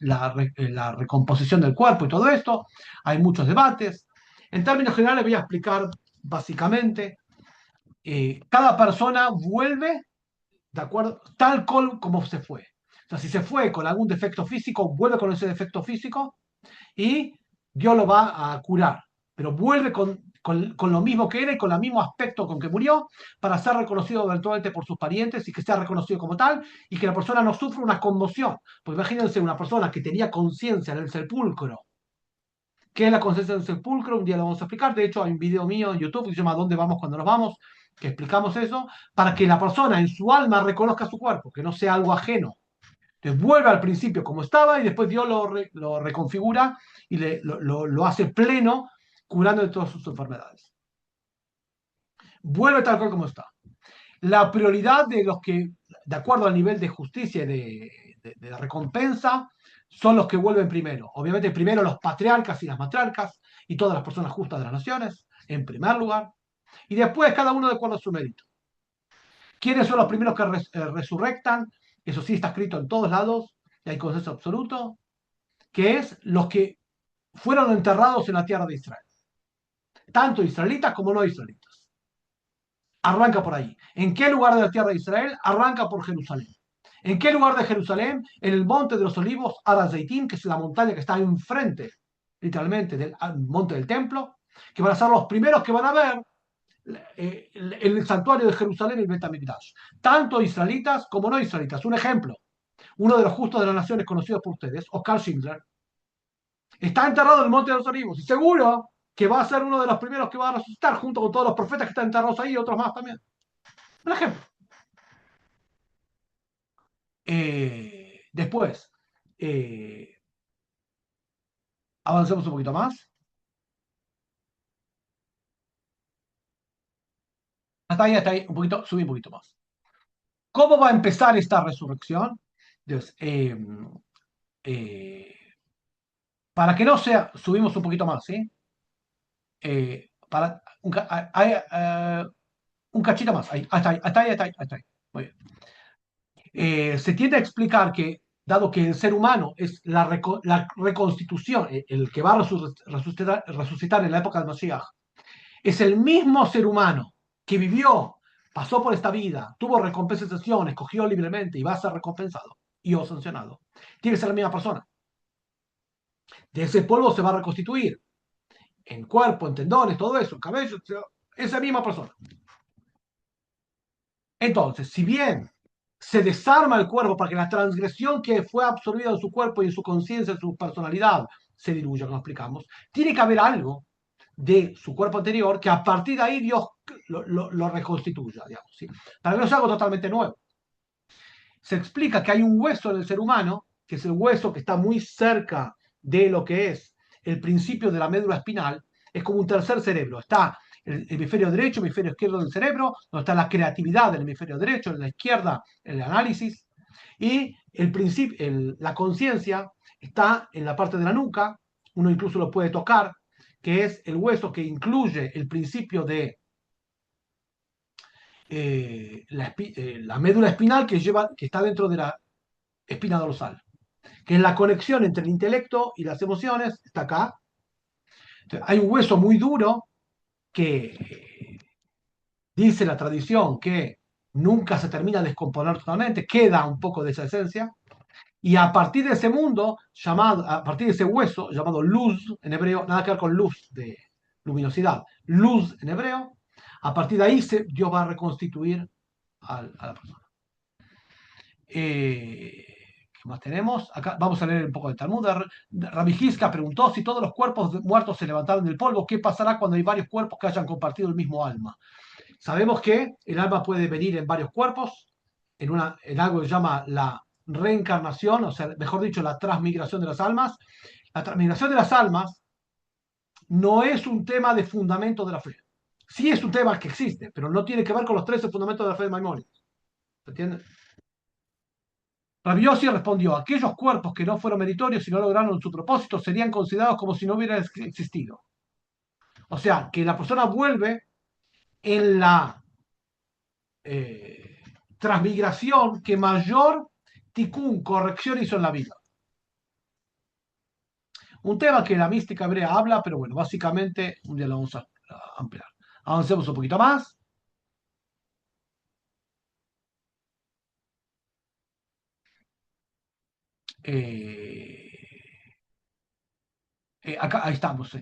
la recomposición del cuerpo y todo esto? Hay muchos debates. En términos generales voy a explicar básicamente, cada persona vuelve de acuerdo, tal como se fue. sea, si se fue con algún defecto físico, vuelve con ese defecto físico y Dios lo va a curar. Pero vuelve con lo mismo que era y con el mismo aspecto con que murió para ser reconocido eventualmente por sus parientes y que sea reconocido como tal y que la persona no sufra una conmoción. Pues imagínense una persona que tenía conciencia en el sepulcro. ¿Qué es la conciencia del sepulcro? Un día lo vamos a explicar. De hecho, hay un video mío en YouTube que se llama ¿Dónde vamos cuando nos vamos? Que explicamos eso, para que la persona en su alma reconozca su cuerpo, que no sea algo ajeno. Entonces vuelve al principio como estaba y después Dios lo reconfigura y lo hace pleno, curando de todas sus enfermedades. Vuelve tal cual como está. La prioridad de los que, de acuerdo al nivel de justicia y de la recompensa, son los que vuelven primero. Obviamente primero los patriarcas y las matriarcas y todas las personas justas de las naciones, en primer lugar. Y después cada uno de acuerdo a su mérito. ¿Quiénes son los primeros que resurrectan? Eso sí está escrito en todos lados y hay consenso absoluto, que es los que fueron enterrados en la tierra de Israel, tanto israelitas como no israelitas. Arranca por ahí. ¿En qué lugar de la tierra de Israel? Arranca por Jerusalén. ¿En qué lugar de Jerusalén? En el monte de los olivos, Har Zeitim, que es la montaña que está enfrente, literalmente, del monte del templo, que van a ser los primeros que van a ver el santuario de Jerusalén y el Bet HaMikdash. Tanto israelitas como no israelitas. Un ejemplo, uno de los justos de las naciones conocidos por ustedes, Oscar Schindler, está enterrado en el Monte de los Olivos y seguro que va a ser uno de los primeros que va a resucitar junto con todos los profetas que están enterrados ahí y otros más también. Un ejemplo. Después, eh, avancemos un poquito más. Hasta ahí, un poquito, subí un poquito más. ¿Cómo va a empezar esta resurrección? Entonces, eh, para que no sea, subimos un poquito más, ¿sí? Para un cachito más, ahí, hasta ahí, hasta ahí, hasta ahí, hasta ahí. Muy bien. Se tiende a explicar que, dado que el ser humano es la reconstitución, el que va a resucitar en la época del Mashiach, es el mismo ser humano que vivió, pasó por esta vida, tuvo recompensas, escogió libremente y va a ser recompensado y o sancionado. Tiene que ser la misma persona. De ese polvo se va a reconstituir en cuerpo, en tendones, todo eso, en cabello, esa misma persona. Entonces, si bien se desarma el cuerpo para que la transgresión que fue absorbida en su cuerpo y en su conciencia, en su personalidad, se diluya, como explicamos, tiene que haber algo de su cuerpo anterior que a partir de ahí Dios lo reconstituya, digamos, ¿sí? Para que no sea algo totalmente nuevo. Se explica que hay un hueso en el ser humano, que es el hueso que está muy cerca de lo que es el principio de la médula espinal, es como un tercer cerebro. Está el hemisferio derecho, el hemisferio izquierdo del cerebro, donde está la creatividad del hemisferio derecho, en la izquierda el análisis, y la conciencia está en la parte de la nuca, uno incluso lo puede tocar, que es el hueso que incluye el principio de la médula espinal que está dentro de la espina dorsal, que es la conexión entre el intelecto y las emociones, está acá. Entonces, hay un hueso muy duro que dice la tradición que nunca se termina de descomponer totalmente, queda un poco de esa esencia, y a partir de ese mundo, a partir de ese hueso, llamado luz en hebreo, nada que ver con luz de luminosidad, luz en hebreo, a partir de ahí Dios va a reconstituir a la persona. ¿Qué más tenemos? Acá vamos a leer un poco de Talmud. Rabbi Hizka preguntó si todos los cuerpos muertos se levantaron del polvo, ¿qué pasará cuando hay varios cuerpos que hayan compartido el mismo alma? Sabemos que el alma puede venir en varios cuerpos, en algo que se llama la reencarnación, o sea, mejor dicho, la transmigración de las almas. La transmigración de las almas no es un tema de fundamento de la fe. Sí es un tema que existe, pero no tiene que ver con los 13 fundamentos de la fe de Maimónides. ¿Se entiende? Rabbi Yossi respondió: aquellos cuerpos que no fueron meritorios y no lograron su propósito serían considerados como si no hubieran existido. O sea, que la persona vuelve en la transmigración que mayor tikkun, corrección hizo en la vida. Un tema que la mística hebrea habla, pero bueno, básicamente un día lo vamos a ampliar. Avancemos un poquito más. eh, acá, ahí estamos.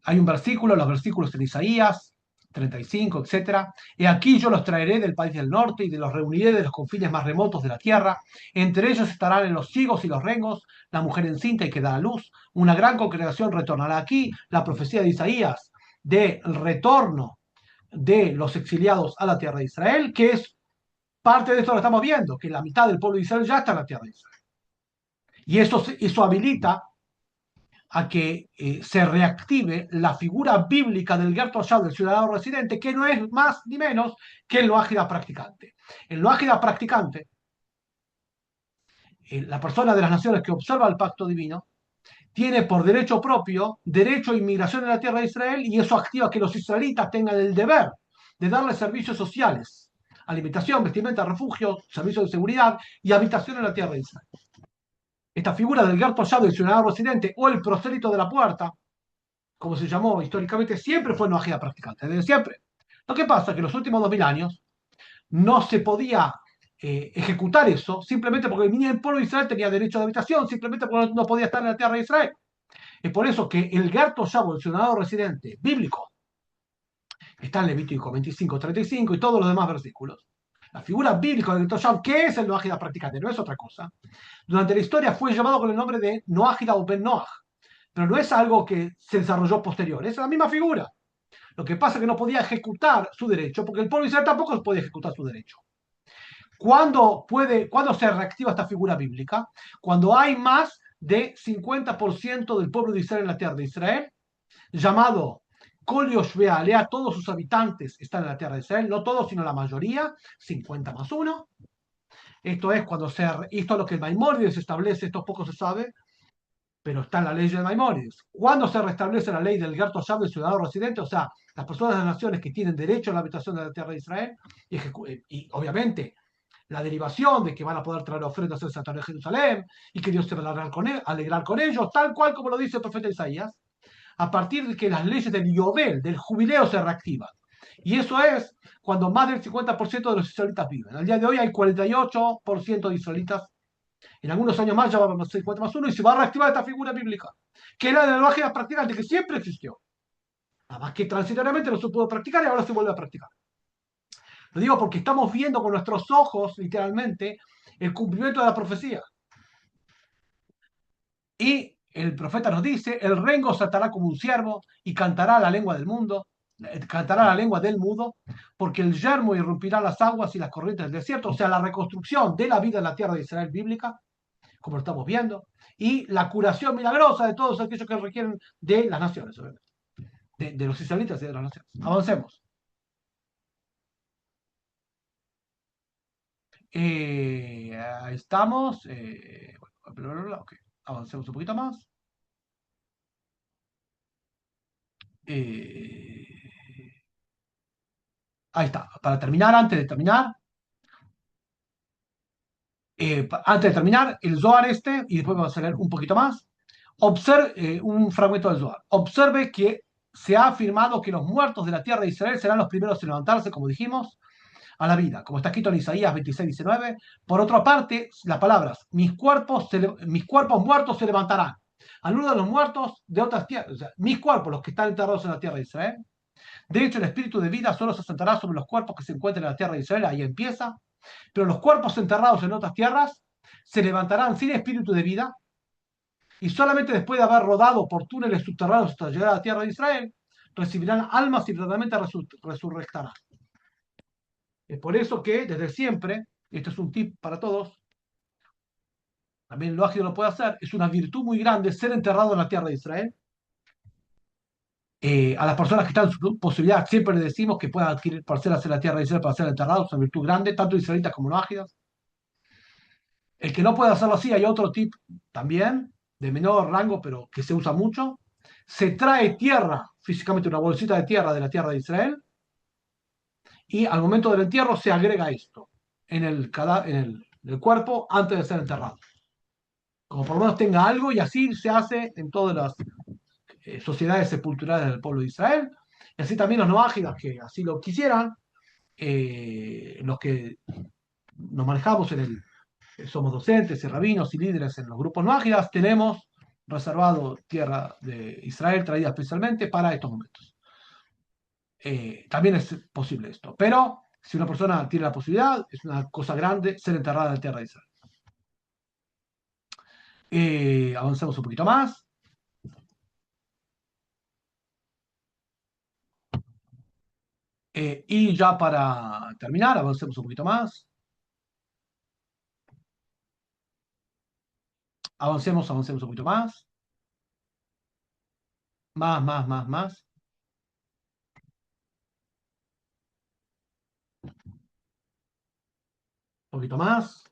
Hay un versículo, los versículos en Isaías 35, etcétera. Y aquí yo los traeré del país del norte y de los reuniré de los confines más remotos de la tierra. Entre ellos estarán en los higos y los rengos, la mujer encinta y que da a luz. Una gran congregación retornará aquí. La profecía de Isaías del retorno de los exiliados a la tierra de Israel, que es parte de esto lo estamos viendo, que la mitad del pueblo de Israel ya está en la tierra de Israel. Y eso habilita a que se reactive la figura bíblica del Ger Toshab, del ciudadano residente, que no es más ni menos que el Noájida practicante. El Noájida practicante, la persona de las naciones que observa el pacto divino, tiene por derecho propio derecho a inmigración en la tierra de Israel, y eso activa que los israelitas tengan el deber de darle servicios sociales, alimentación, vestimenta, refugio, servicios de seguridad y habitación en la tierra de Israel. Esta figura del Ger Toshab, del ciudadano residente, o el prosélito de la puerta, como se llamó históricamente, siempre fue noajida practicante, desde siempre. Lo que pasa es que en los últimos 2000 años no se podía ejecutar eso, simplemente porque el pueblo de Israel tenía derecho de habitación, simplemente porque no podía estar en la tierra de Israel. Es por eso que el Ger Toshab, el ciudadano residente bíblico, está en Levítico 25, 35 y todos los demás versículos. La figura bíblica del Ger Toshab, que es el noajida practicante, no es otra cosa, durante la historia fue llamado con el nombre de Noajida o Ben Noach, pero no es algo que se desarrolló posterior, es la misma figura. Lo que pasa es que no podía ejecutar su derecho, porque el pueblo de Israel tampoco podía ejecutar su derecho. ¿Cuándo se reactiva esta figura bíblica? Cuando hay más de 50% del pueblo de Israel en la tierra de Israel, llamado Kol Yoshvei Alea, todos sus habitantes están en la tierra de Israel, no todos, sino la mayoría, 50 más 1. Esto es esto es lo que el Maimónides establece, esto poco se sabe, pero está en la ley de Maimónides. ¿Cuándo se restablece la ley del Ger Toshab, del ciudadano residente? O sea, las personas de las naciones que tienen derecho a la habitación de la tierra de Israel, y obviamente la derivación de que van a poder traer ofrendas al santuario de Jerusalén y que Dios se va a alegrar con ellos, tal cual como lo dice el profeta Isaías, a partir de que las leyes del Yobel, del jubileo, se reactivan. Y eso es cuando más del 50% de los israelitas viven. Al día de hoy hay 48% de israelitas. En algunos años más ya va a ser 50 más 1 y se va a reactivar esta figura bíblica, que era de la lógica practicante, que siempre existió. Nada más que transitoriamente no se pudo practicar y ahora se vuelve a practicar. Lo digo porque estamos viendo con nuestros ojos, literalmente, el cumplimiento de la profecía. Y el profeta nos dice, el rengo saltará como un ciervo y cantará la lengua del mundo, cantará la lengua del mudo, porque el yermo irrumpirá las aguas y las corrientes del desierto, o sea, la reconstrucción de la vida en la tierra de Israel bíblica, como lo estamos viendo, y la curación milagrosa de todos aquellos que requieren de las naciones, obviamente, de los israelitas y de las naciones. Avancemos. Ahí estamos. Okay. Avancemos un poquito más. Ahí está. Para terminar, antes de terminar, el Zohar y después vamos a leer un poquito más. Observe un fragmento del Zohar. Observe que se ha afirmado que los muertos de la tierra de Israel serán los primeros en levantarse, como dijimos, a la vida, como está escrito en Isaías 26, 19. Por otra parte, las palabras, mis cuerpos muertos se levantarán. Alude a los muertos de otras tierras, o sea, mis cuerpos, los que están enterrados en la tierra de Israel. De hecho, el espíritu de vida solo se asentará sobre los cuerpos que se encuentran en la tierra de Israel, ahí empieza. Pero los cuerpos enterrados en otras tierras se levantarán sin espíritu de vida, y solamente después de haber rodado por túneles subterráneos hasta llegar a la tierra de Israel, recibirán almas y verdaderamente resurrectarán. Es por eso que desde siempre, esto es un tip para todos, también lo ágil lo puede hacer, es una virtud muy grande ser enterrado en la tierra de Israel. A las personas que están en su posibilidad, siempre les decimos que puedan adquirir parcelas en la tierra de Israel para ser enterrados, es una virtud grande, tanto israelitas como no ágidas. El que no puede hacerlo así, hay otro tip también, de menor rango, pero que se usa mucho. Se trae tierra, físicamente una bolsita de tierra de la tierra de Israel, y al momento del entierro se agrega esto en el cuerpo antes de ser enterrado. Como por lo menos tenga algo, y así se hace en todas las sociedades sepulturales del pueblo de Israel, y así también los noágidas que así lo quisieran, los que nos manejamos en somos docentes y rabinos y líderes en los grupos no ágidas, tenemos reservado tierra de Israel traída especialmente para estos momentos. También es posible esto, pero si una persona tiene la posibilidad, es una cosa grande ser enterrada en la tierra de Israel. Avancemos un poquito más. Y ya para terminar, avancemos un poquito más. Avancemos un poquito más. Más. Un poquito más.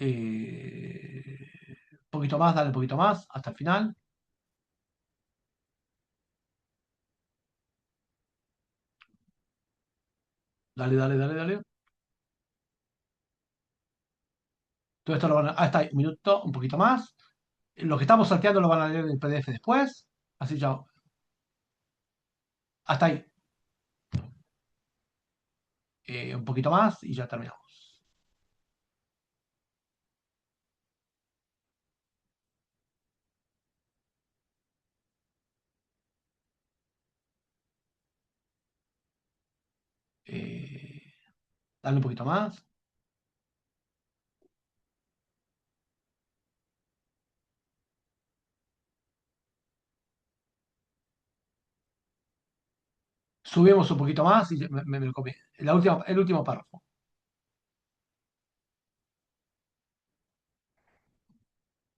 Un poquito más, dale un poquito más, hasta el final. Dale. Todo esto lo van a... Ah, está ahí, un minuto, un poquito más. Lo que estamos salteando lo van a leer en el PDF después. Así ya. Hasta ahí. Un poquito más y ya terminamos. Eh, Dale un poquito más. Subimos un poquito más y me lo copié. El último párrafo.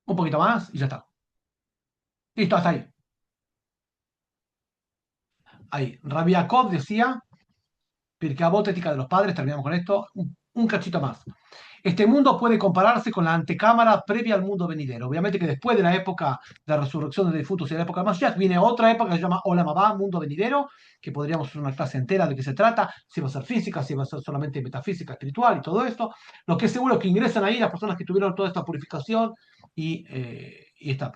Un poquito más y ya está. Listo, hasta ahí. Ahí. Rabbi Jacob decía, Pirkei Avot, ética de los padres, terminamos con esto, un cachito más. Este mundo puede compararse con la antecámara previa al mundo venidero. Obviamente que después de la época de la resurrección de difuntos y de la época de Mashiach, viene otra época que se llama Olam Haba, mundo venidero, que podríamos hacer una clase entera de qué se trata, si va a ser física, si va a ser solamente metafísica, espiritual y todo esto. Lo que es seguro es que ingresan ahí las personas que tuvieron toda esta purificación y esta.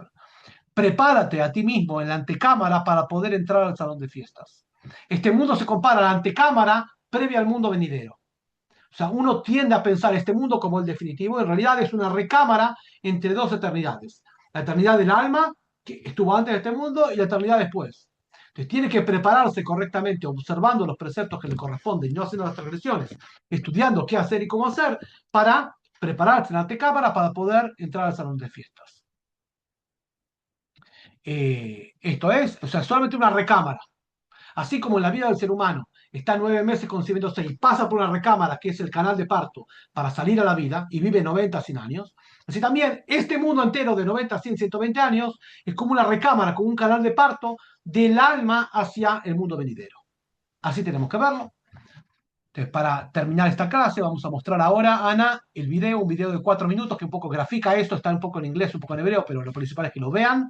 Prepárate a ti mismo en la antecámara para poder entrar al salón de fiestas. Este mundo se compara a la antecámara previa al mundo venidero. O sea, uno tiende a pensar este mundo como el definitivo, en realidad es una recámara entre dos eternidades. La eternidad del alma, que estuvo antes de este mundo, y la eternidad después. Entonces tiene que prepararse correctamente, observando los preceptos que le corresponden, y no haciendo las transgresiones, estudiando qué hacer y cómo hacer, para prepararse en la antecámara para poder entrar al salón de fiestas. Esto es, o sea, solamente una recámara. Así como en la vida del ser humano está 9 meses concibiéndose y pasa por una recámara, que es el canal de parto, para salir a la vida y vive 90, 100 años, así también este mundo entero de 90, 100, 120 años es como una recámara, como un canal de parto del alma hacia el mundo venidero. Así tenemos que verlo. Entonces, para terminar esta clase, vamos a mostrar ahora, Ana, un video de 4 minutos que un poco grafica esto, está un poco en inglés, un poco en hebreo, pero lo principal es que lo vean.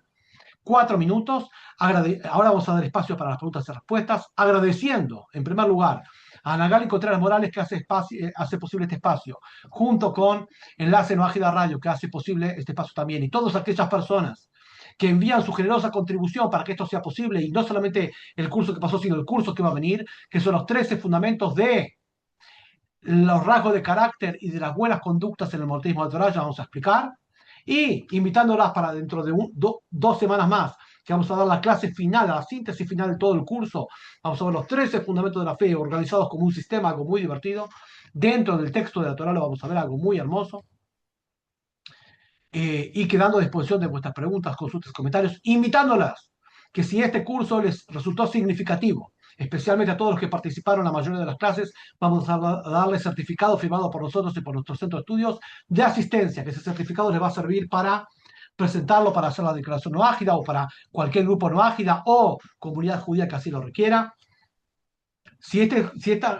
4 minutos. Ahora vamos a dar espacio para las preguntas y respuestas, agradeciendo, en primer lugar, a Ana Gali Contreras Morales, que hace posible este espacio, junto con Enlace No Ágida Radio, que hace posible este espacio también, y todas aquellas personas que envían su generosa contribución para que esto sea posible, y no solamente el curso que pasó, sino el curso que va a venir, que son los 13 fundamentos de los rasgos de carácter y de las buenas conductas en el monoteísmo de Torah, ya vamos a explicar, y invitándolas para dentro de 2 semanas más, que vamos a dar la clase final, la síntesis final de todo el curso. Vamos a ver los 13 fundamentos de la fe organizados como un sistema, algo muy divertido. Dentro del texto de la Torah lo vamos a ver, algo muy hermoso. Y quedando a disposición de vuestras preguntas, consultas, comentarios, invitándolas que si este curso les resultó significativo, especialmente a todos los que participaron en la mayoría de las clases, vamos a darles certificado firmado por nosotros y por nuestro centro de estudios de asistencia, que ese certificado les va a servir para presentarlo para hacer la declaración no ágida o para cualquier grupo no ágida o comunidad judía que así lo requiera. Si este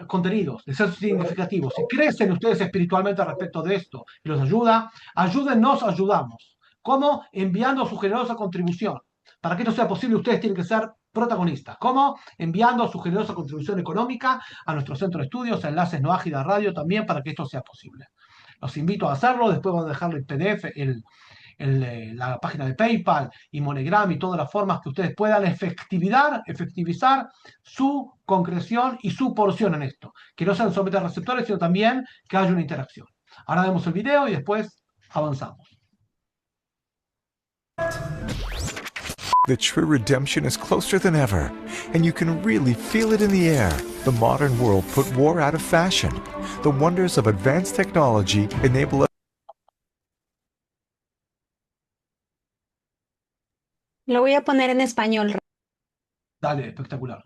contenido es significativo, si crecen ustedes espiritualmente respecto de esto y los ayuda, ayúdennos, ayudamos. ¿Cómo? Enviando su generosa contribución. Para que esto sea posible, ustedes tienen que ser protagonistas. ¿Cómo? Enviando su generosa contribución económica a nuestro centro de estudios, a Enlaces No Ágida Radio también, para que esto sea posible. Los invito a hacerlo, después vamos a dejarle el PDF, la página de PayPal y MoneyGram y todas las formas que ustedes puedan efectivizar su concreción y su porción en esto. Que no sean solamente receptores, sino también que haya una interacción. Ahora vemos el video y después avanzamos. The true redemption is closer than ever, and you can really feel it in the air. The modern world put war out of fashion. The wonders of advanced technology enable us. Lo voy a poner en español. Dale, espectacular.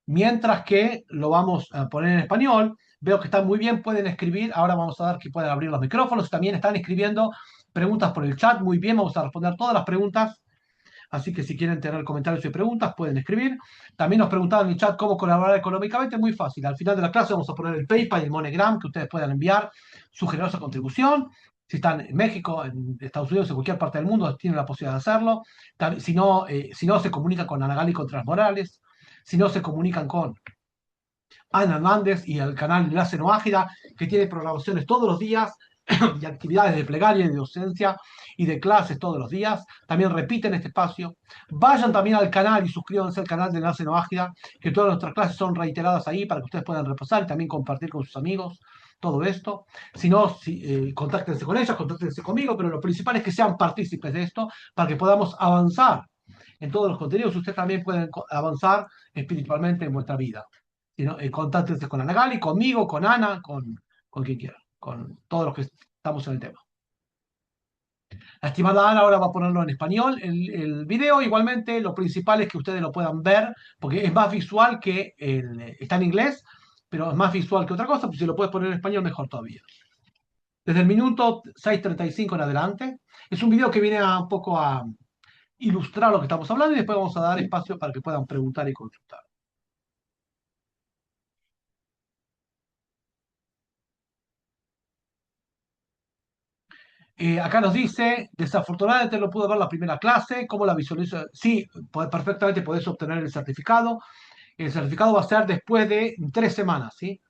Mientras que lo vamos a poner en español, veo que están muy bien, pueden escribir. Ahora vamos a ver que pueden abrir los micrófonos. También están escribiendo preguntas por el chat. Muy bien, vamos a responder todas las preguntas. Así que si quieren tener comentarios y preguntas, pueden escribir. También nos preguntaban en el chat cómo colaborar económicamente. Muy fácil. Al final de la clase vamos a poner el PayPal y el MoneyGram que ustedes puedan enviar su generosa contribución. Si están en México, en Estados Unidos, en cualquier parte del mundo, tienen la posibilidad de hacerlo. Si no, se comunican con Ana Gali Contreras Morales. Si no, se comunican con Ana Hernández y el canal Enlace No Ágida, que tiene programaciones todos los días y actividades de plegaria y de docencia y de clases todos los días. También repiten este espacio. Vayan también al canal y suscríbanse al canal de Enlace No Ágida, que todas nuestras clases son reiteradas ahí para que ustedes puedan repasar y también compartir con sus amigos todo esto. Si no, contáctense con ellas, contáctense conmigo, pero lo principal es que sean partícipes de esto para que podamos avanzar en todos los contenidos. Ustedes también pueden avanzar espiritualmente en vuestra vida. Contáctense con Ana Gali, conmigo, con Ana, con quien quiera, con todos los que estamos en el tema. La estimada Ana ahora va a ponerlo en español. El video igualmente, lo principal es que ustedes lo puedan ver, porque es más visual que está en inglés, pero es más visual que otra cosa, pues si lo puedes poner en español mejor todavía. Desde el minuto 6:35 en adelante. Es un video que viene un poco a ilustrar lo que estamos hablando y después vamos a dar espacio para que puedan preguntar y consultar. Acá nos dice, desafortunadamente no pude ver la primera clase, ¿cómo la visualizo? Sí, perfectamente podés obtener el certificado. El certificado va a ser después de 3 semanas, ¿sí?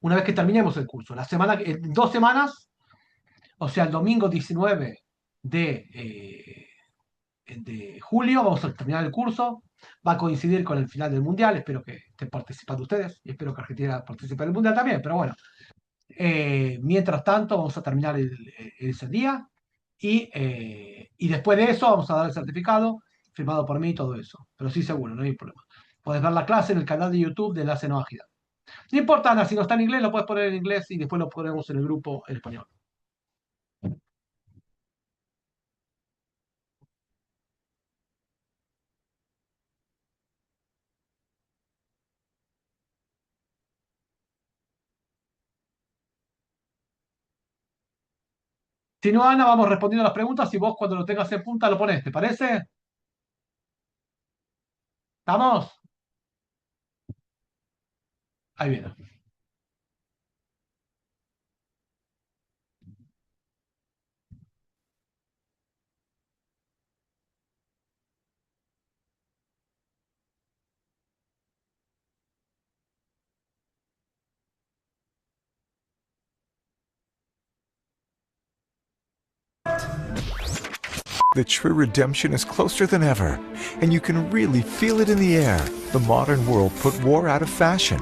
Una vez que terminemos el curso. En 2 semanas, o sea, el domingo 19 de julio, vamos a terminar el curso. Va a coincidir con el final del Mundial. Espero que estén participando ustedes y espero que Argentina participe en el Mundial también, pero bueno. Mientras tanto, vamos a terminar ese día y después de eso vamos a dar el certificado firmado por mí y todo eso. Pero sí, seguro, no hay problema. Puedes ver la clase en el canal de YouTube de Enlace No Ágida. No importa, Ana, si no está en inglés, lo puedes poner en inglés y después lo ponemos en el grupo en español. Si no, Ana, vamos respondiendo las preguntas y vos cuando lo tengas en punta lo pones, ¿te parece? ¿Estamos? Ahí viene. The true redemption is closer than ever, and you can really feel it in the air. The modern world put war out of fashion.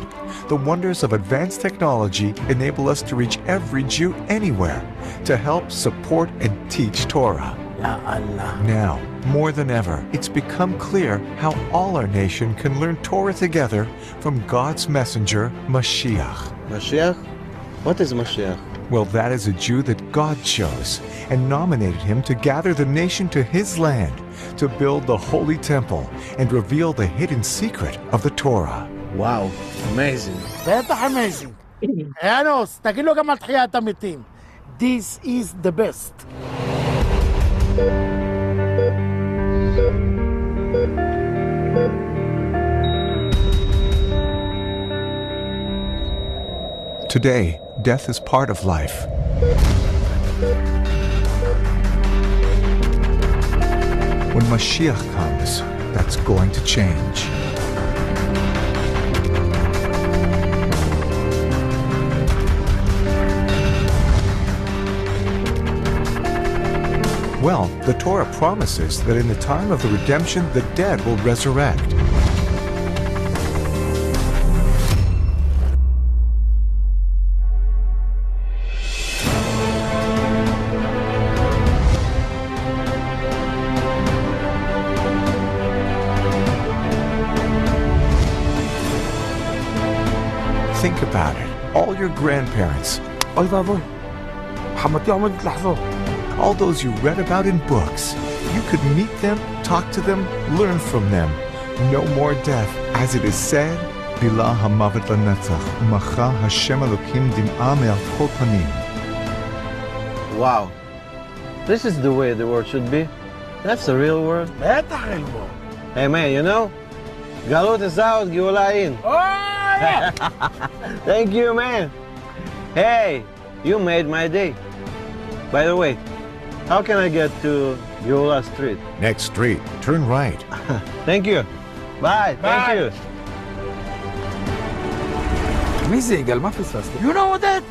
The wonders of advanced technology enable us to reach every Jew anywhere to help, support, and teach Torah. Ya Allah. Now, more than ever, it's become clear how all our nation can learn Torah together from God's messenger, Mashiach. Mashiach? What is Mashiach? Well, that is a Jew that God chose and nominated him to gather the nation to his land, to build the holy temple and reveal the hidden secret of the Torah. Wow, amazing. بطح amazing. Janos, تاكلوا كما تحيات المتين. This is the best. Today, death is part of life. When Mashiach comes, that's going to change. Well, the Torah promises that in the time of the redemption, the dead will resurrect. Think about it. All your grandparents, אוי ואבוי, חמתי עומדת לחזור. all those you read about in books. You could meet them, talk to them, learn from them. No more death, as it is said, Bila hamavet lanetzach, umacha Hashem Elokim dim'a me'al kol panim. Wow. This is the way the world should be. That's the real world. בטח אלבו. Hey man, you know, Galut is out, Geula in. אוי! Thank you, man. Hey, you made my day. By the way, how can I get to Geula Street? Next street, turn right. Thank you. Bye. Bye. Thank you. מי זה יגאל? מה פספסתי? You know that?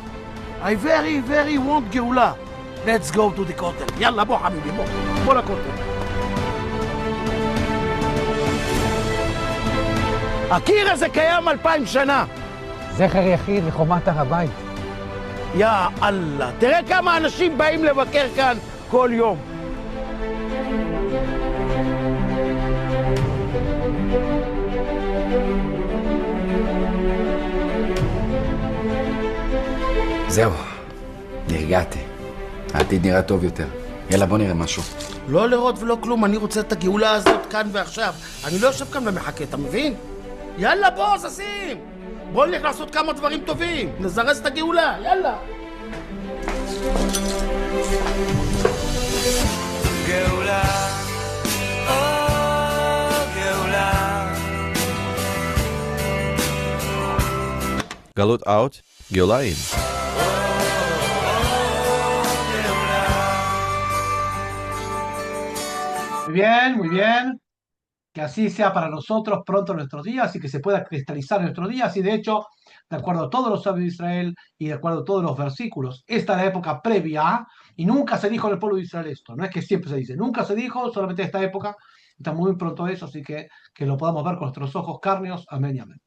I very want גאולה. Let's go to the כותל. יאללה בוא חביבי בוא. בוא לכותל. הקיר הזה קיים 2000 שנה. זכר יחיד לחומת הר הבית. יא אללה, תראה כמה אנשים באים לבקר כאן כל יום. זהו, נרגעתי. העתיד נראה טוב יותר. יאללה, בוא נראה משהו. לא לראות ולא כלום, אני רוצה את הגאולה הזאת כאן ועכשיו. אני לא יושב כאן ומחכה, אתה מבין? יאללה בוא, זזים! בוא נלך לעשות כמה דברים טובים, נזרז את הגאולה, יאללה! גאולה, או גאולה. Galut out, Geula in. Muy bien, muy bien. Que así sea para nosotros pronto en nuestros días y que se pueda cristalizar en nuestros días. Y de hecho, de acuerdo a todos los sabios de Israel y de acuerdo a todos los versículos, esta es la época previa y nunca se dijo en el pueblo de Israel esto. No es que siempre se dice, nunca se dijo, solamente esta época. Está muy pronto eso, así que lo podamos ver con nuestros ojos cárneos. Amén y amén.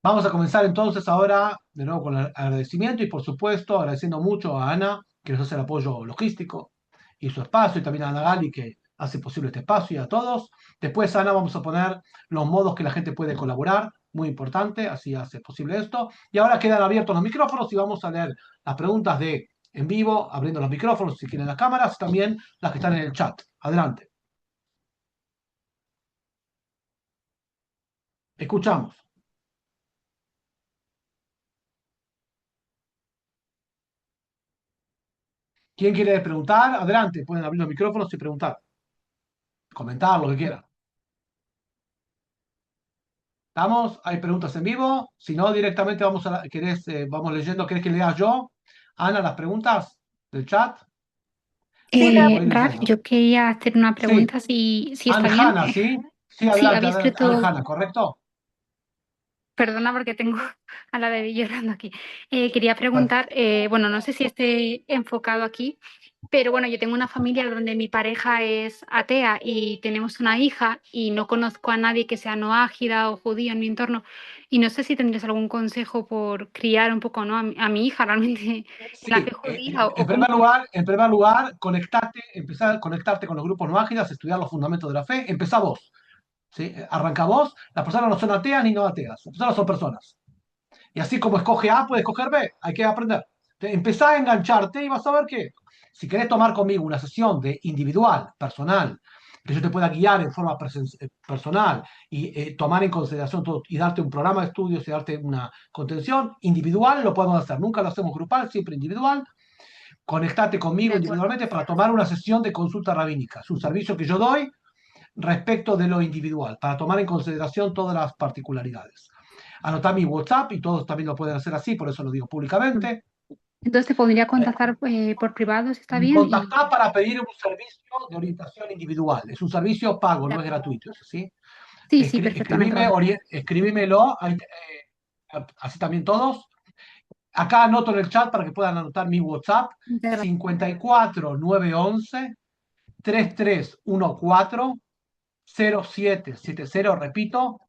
Vamos a comenzar entonces ahora de nuevo con el agradecimiento y por supuesto agradeciendo mucho a Ana, que nos hace el apoyo logístico y su espacio, y también a Ana Gali, que hace posible este espacio, y a todos. Después, Ana, vamos a poner los modos que la gente puede colaborar, muy importante, así hace posible esto. Y ahora quedan abiertos los micrófonos y vamos a leer las preguntas de en vivo, abriendo los micrófonos si quieren las cámaras, y también las que están en el chat. Adelante. Escuchamos. ¿Quién quiere preguntar? Adelante, pueden abrir los micrófonos y preguntar. Comentar lo que quieran. ¿Estamos? ¿Hay preguntas en vivo? Si no, directamente vamos vamos leyendo. ¿Querés que lea yo? Ana, las preguntas del chat. Raf, yo quería hacer una pregunta, si está bien. Hanna, ¿sí? Sí, adelante, habéis adelante. escrito... Hanna, ¿correcto? Perdona porque tengo a la bebé llorando aquí. Quería preguntar, bueno, no sé si esté enfocado aquí, pero bueno, yo tengo una familia donde mi pareja es atea y tenemos una hija y no conozco a nadie que sea no ágida o judío en mi entorno y no sé si tendrías algún consejo por criar un poco, ¿no? a mi hija realmente Sí, la fe judía. en primer lugar, empezar a conectarte con los grupos no ágidas, estudiar los fundamentos de la fe. Empezá vos. ¿Sí? Arranca vos. Las personas no son ateas ni no ateas. Las personas son personas. Y así como escoge A, puede escoger B. Hay que aprender. Empezá a engancharte y vas a ver que si querés tomar conmigo una sesión de individual, personal, que yo te pueda guiar en forma personal y tomar en consideración todo y darte un programa de estudios y darte una contención individual, lo podemos hacer. Nunca lo hacemos grupal, siempre individual. Conectate conmigo individualmente para tomar una sesión de consulta rabínica. Es un servicio que yo doy respecto de lo individual, para tomar en consideración todas las particularidades. Anotar mi WhatsApp y todos también lo pueden hacer así, por eso lo digo públicamente. Entonces te podría contactar por privado, si está bien. Contactar para pedir un servicio de orientación individual. Es un servicio pago, no es gratuito, ¿sí? Sí, perfectamente. Escríbemelo, así también todos. Acá anoto en el chat para que puedan anotar mi WhatsApp, 54 911 3314-0770, repito,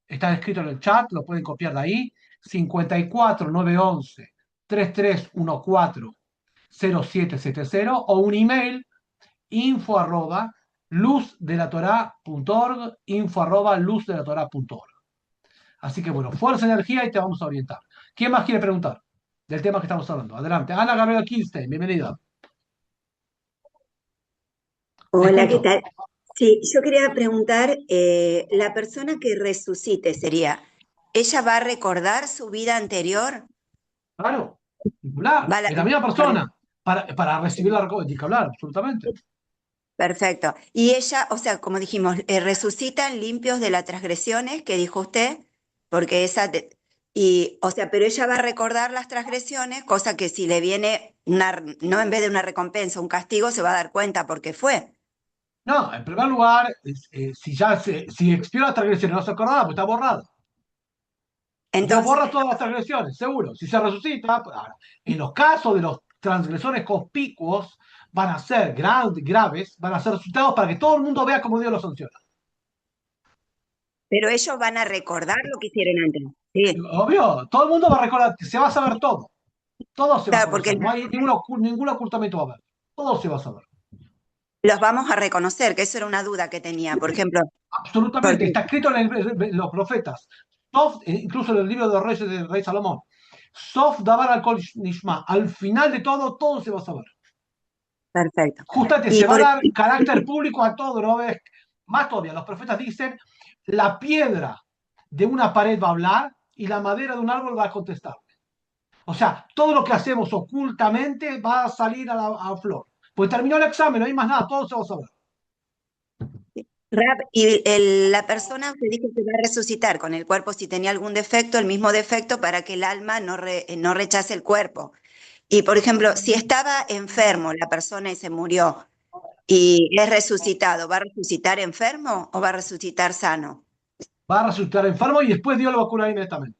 está escrito en el chat, lo pueden copiar de ahí, 54911-3314-0770 o un email info@luzdelatorá.org, info@luzdelatorá.org. Así que bueno, fuerza, energía y te vamos a orientar. ¿Quién más quiere preguntar del tema que estamos hablando? Adelante. Ana Gabriela Kinstein, bienvenida. Hola, ¿qué Escucho. tal? Sí, yo quería preguntar, la persona que resucite sería, ¿ella va a recordar su vida anterior? Claro, singular. Va a la- Es la misma persona para recibir la recogida, que hablar, absolutamente. Perfecto. Y ella, o sea, como dijimos, resucitan limpios de las transgresiones que dijo usted, porque y, o sea, pero ella va a recordar las transgresiones, cosa que si le viene no en vez de una recompensa, un castigo, se va a dar cuenta porque fue. No, en primer lugar, si expió la transgresión y no se acordaba, pues está borrado. Dios Entonces, borra todas las transgresiones, seguro. Si se resucita, pues, ahora, en los casos de los transgresores conspicuos, van a ser graves, van a ser resucitados para que todo el mundo vea cómo Dios los sanciona. pero ellos van a recordar lo que hicieron antes. Sí, Obvio, todo el mundo va a recordar, se va a saber todo. Todo se va a claro, porque conocer. No hay ningún ocultamiento va a haber. Todo se va a saber. los vamos a reconocer, que eso era una duda que tenía. Por ejemplo, Absolutamente. porque, Está escrito en los profetas. Incluso en el libro de los reyes del rey Salomón. Sof davar al kol nishma. Al final de todo, todo se va a saber. perfecto. Justamente Y se va a por, dar carácter público a todo, ¿no ves? Más todavía, los profetas dicen, la piedra de una pared va a hablar y la madera de un árbol va a contestar. O sea, todo lo que hacemos ocultamente va a salir a flor. Pues terminó el examen, no hay más nada, todo se va a saber. Rab, y la persona que dijo que va a resucitar con el cuerpo, si tenía algún defecto, el mismo defecto para que el alma no rechace el cuerpo. Y por ejemplo, si estaba enfermo la persona y se murió y es resucitado, ¿va a resucitar enfermo o va a resucitar sano? Va a resultar enfermo y después Dios lo va a curar inmediatamente.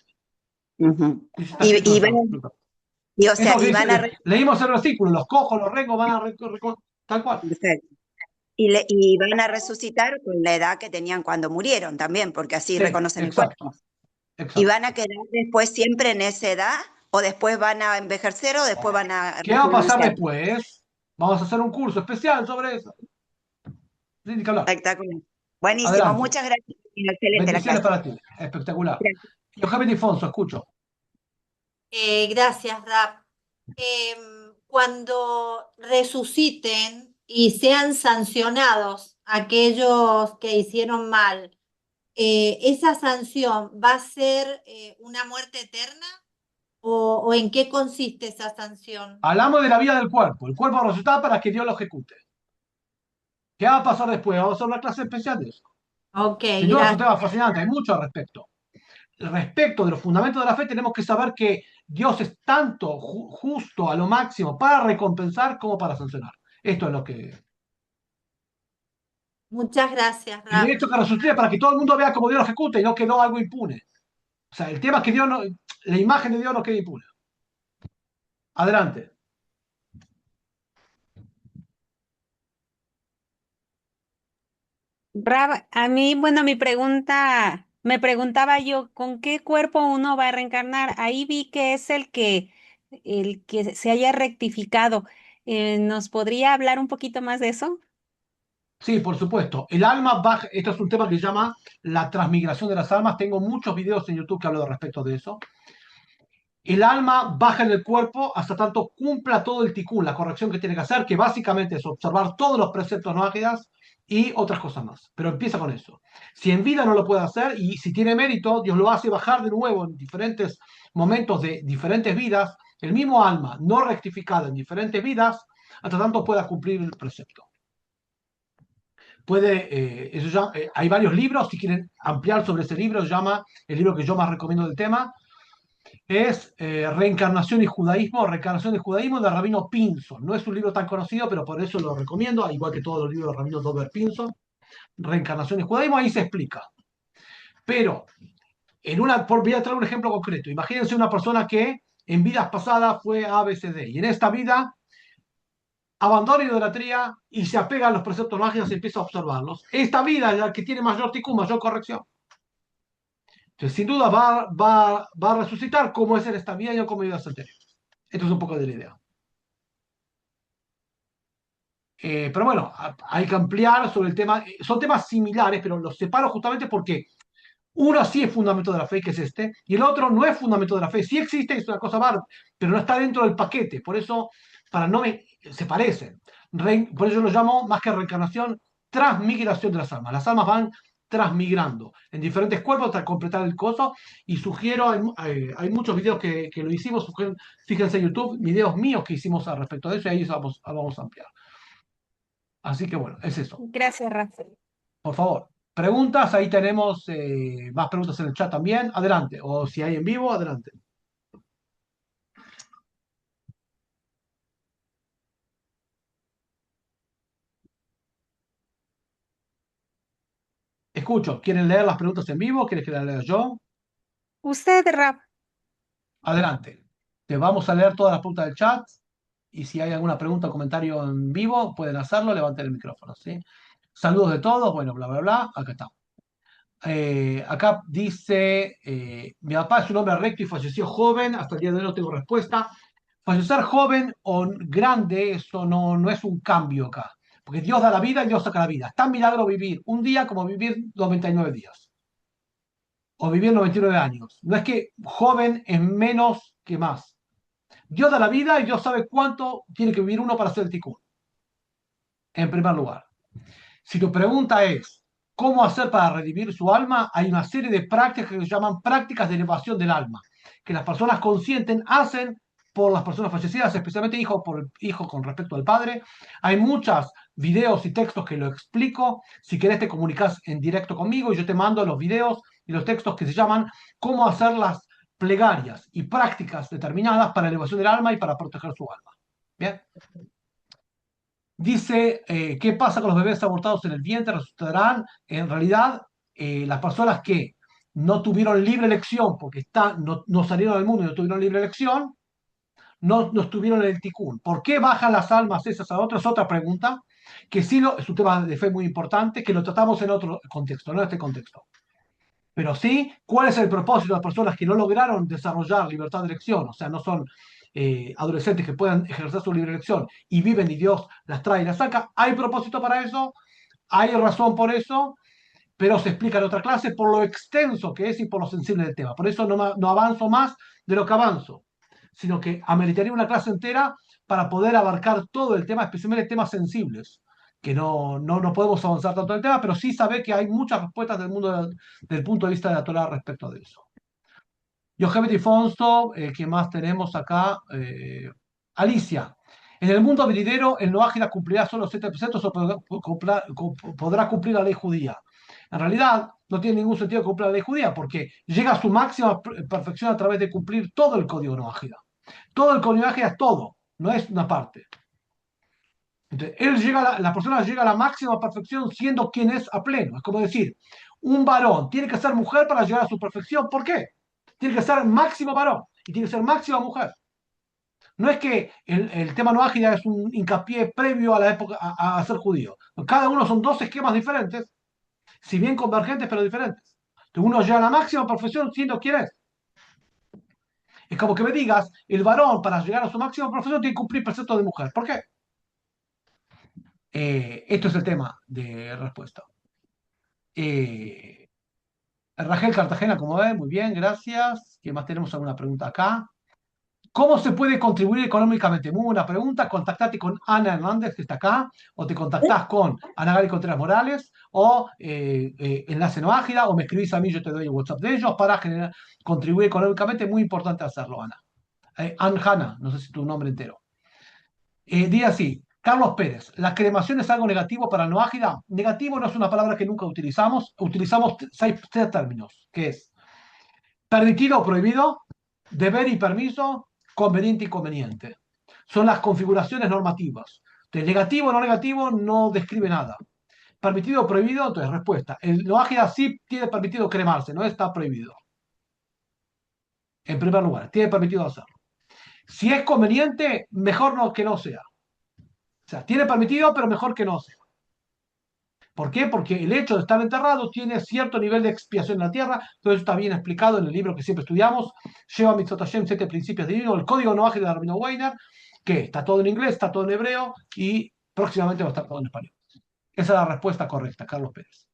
Ujú. Eso está escrito en Y, el van, Salmo. y, o Es sea, lo que y van a... leímos el versículo, los cojos, los rengos van a tal cual. Perfecto. Y van a resucitar con la edad que tenían cuando murieron también, porque así Sí, reconocen el exacto, cuerpo. ¿Y exacto. van a quedar después siempre en esa edad? ¿O después van a envejecer o después van a ¿Qué va a pasar rejuvenecer? después? Vamos a hacer un curso especial sobre eso. Tiene que hablar. Espectacular. Buenísimo, Adelante. muchas gracias. Excelente la Bendiciones clase. para ti. Espectacular. Gracias. Yohemi Difonso, escucho. Gracias, Rap. Cuando resuciten y sean sancionados aquellos que hicieron mal, ¿esa sanción va a ser una muerte eterna? ¿O en qué consiste esa sanción? Hablamos de la vida del cuerpo. El cuerpo resulta para que Dios lo ejecute. ¿Qué va a pasar después? Vamos a hacer una clase especial de eso. Ok, Sin duda es un gracias. tema fascinante, hay mucho al respecto. Respecto de los fundamentos de la fe, tenemos que saber que Dios es tanto justo a lo máximo para recompensar como para sancionar. Esto es lo que... Muchas gracias, Y de Rap. hecho que resucite para que todo el mundo vea cómo Dios lo ejecuta y no quedó algo impune. O sea, el tema es que Dios no, la imagen de Dios no quede impune. Adelante. Rab, a mí, bueno, me preguntaba yo, ¿con qué cuerpo uno va a reencarnar? Ahí vi que es el que se haya rectificado. ¿Nos podría hablar un poquito más de eso? Sí, por supuesto. El alma baja, esto es un tema que se llama la transmigración de las almas. Tengo muchos videos en YouTube que hablo respecto de eso. El alma baja en el cuerpo hasta tanto cumpla todo el tikkun, la corrección que tiene que hacer, que básicamente es observar todos los preceptos no ágidas y otras cosas más. Pero empieza con eso. Si en vida no lo puede hacer y si tiene mérito, Dios lo hace bajar de nuevo en diferentes momentos de diferentes vidas, el mismo alma no rectificada en diferentes vidas, hasta tanto pueda cumplir el precepto. Hay varios libros, si quieren ampliar sobre ese libro, se llama el libro que yo más recomiendo del tema, es Reencarnación y Judaísmo, Reencarnación y Judaísmo de Rabino Pinson. No es un libro tan conocido, pero por eso lo recomiendo, igual que todos los libros de Rabino Dober Pinson. Reencarnación y Judaísmo, ahí se explica. Pero, voy a traer un ejemplo concreto. Imagínense una persona que en vidas pasadas fue A, B, C, D, y en esta vida abandona la idolatría y se apega a los preceptos mágicos y empieza a observarlos. Esta vida es la que tiene mayor tikkun, mayor corrección. Entonces, sin duda va a resucitar como es en esta vida y no como en vidas anteriores. Esto es un poco de la idea. Pero bueno, hay que ampliar sobre el tema. Son temas similares, pero los separo justamente porque uno sí es fundamento de la fe, que es este, y el otro no es fundamento de la fe. Sí existe, es una cosa bárbara, pero no está dentro del paquete. Por eso, se parecen. Por eso lo llamo, más que reencarnación, transmigración de las almas. Las almas van transmigrando en diferentes cuerpos hasta completar el coso. Y sugiero, hay muchos videos que lo hicimos, fíjense en YouTube, videos míos que hicimos al respecto de eso, y ahí vamos a ampliar. Así que bueno, es eso. Gracias, Rafael. Por favor, preguntas, ahí tenemos más preguntas en el chat también. Adelante. O si hay en vivo, adelante. Escucho. ¿Quieren leer las preguntas en vivo? ¿Quieres que las lea yo? Usted, Raf. Adelante. Te vamos a leer todas las preguntas del chat. Y si hay alguna pregunta o comentario en vivo, pueden hacerlo. Levanten el micrófono, ¿sí? Saludos de todos. Bueno, bla, bla, bla. Acá está. Acá dice, mi papá es un hombre recto y falleció joven. Hasta el día de hoy no tengo respuesta. Fallecer joven o grande, eso no es un cambio acá. Porque Dios da la vida y Dios saca la vida. Es tan milagro vivir un día como vivir 99 días. O vivir 99 años. No es que joven es menos que más. Dios da la vida y Dios sabe cuánto tiene que vivir uno para hacer el tikkun. En primer lugar. Si tu pregunta es, ¿cómo hacer para redimir su alma? Hay una serie de prácticas que se llaman prácticas de elevación del alma. Que las personas conscientes hacen por las personas fallecidas, especialmente hijo por el hijo con respecto al padre. Hay muchos videos y textos que lo explico. Si querés te comunicas en directo conmigo y yo te mando los videos y los textos que se llaman cómo hacer las plegarias y prácticas determinadas para elevación del alma y para proteger su alma. Bien. Dice, ¿qué pasa con los bebés abortados en el vientre? ¿Resucitarán? En realidad, las personas que no tuvieron libre elección porque no salieron del mundo y no tuvieron libre elección, no estuvieron en el tikkun. ¿Por qué bajan las almas esas a otras? Otra pregunta, que sí es un tema de fe muy importante, que lo tratamos en otro contexto, no en este contexto. Pero sí, ¿cuál es el propósito de las personas que no lograron desarrollar libertad de elección? O sea, no son adolescentes que puedan ejercer su libre elección y viven y Dios las trae y las saca. Hay propósito para eso, hay razón por eso, pero se explica en otra clase por lo extenso que es y por lo sensible del tema. Por eso no avanzo más de lo que avanzo, sino que ameritaría una clase entera para poder abarcar todo el tema, especialmente temas sensibles, que no podemos avanzar tanto en el tema, pero sí saber que hay muchas respuestas del mundo del punto de vista de la Torah respecto de eso. Yohebet Fonso, ¿qué más tenemos acá? Alicia. En el mundo venidero, el Noágida cumplirá solo 7% o podrá cumplir la ley judía. En realidad, no tiene ningún sentido cumplir la ley judía, porque llega a su máxima perfección a través de cumplir todo el código Noágida. Todo el código Noágida es todo, no es una parte. Entonces, la persona llega a la máxima perfección siendo quien es a pleno. Es como decir, un varón tiene que ser mujer para llegar a su perfección. ¿Por qué? Tiene que ser máximo varón y tiene que ser máxima mujer. No es que el tema noágida es un hincapié previo a la época a ser judío. Cada uno son dos esquemas diferentes, si bien convergentes, pero diferentes. Entonces uno llega a la máxima perfección siendo quien es. Es como que me digas, el varón para llegar a su máxima perfección tiene que cumplir preceptos de mujer. ¿Por qué? Esto es el tema de respuesta. Rachel Cartagena, como ven, muy bien, gracias. ¿Qué más tenemos? ¿Alguna pregunta acá? ¿Cómo se puede contribuir económicamente? Muy buena pregunta. Contactate con Ana Hernández, que está acá, o te contactás con Ana Gali Contreras Morales, o Enlace No Ágida, o me escribís a mí, yo te doy el WhatsApp de ellos para contribuir económicamente. Muy importante hacerlo, Ana. Anjana, no sé si tu nombre entero. Di así, Carlos Pérez, ¿la cremación es algo negativo para el no ágida? Negativo no es una palabra que nunca utilizamos. Utilizamos seis términos, que es permitido o prohibido, deber y permiso, conveniente y conveniente. Son las configuraciones normativas. Entonces, negativo o no negativo no describe nada. Permitido o prohibido, entonces respuesta. El no ágida sí tiene permitido cremarse, no está prohibido. En primer lugar, tiene permitido hacerlo. Si es conveniente, mejor que no sea. O sea, tiene permitido, pero mejor que no sea. ¿Por qué? Porque el hecho de estar enterrado tiene cierto nivel de expiación en la tierra. Todo eso está bien explicado en el libro que siempre estudiamos, Sheva Mitzvot Hashem, 7 principios divinos, el código Noaje de Rabino Weiner, que está todo en inglés, está todo en hebreo y próximamente va a estar todo en español. Esa es la respuesta correcta, Carlos Pérez.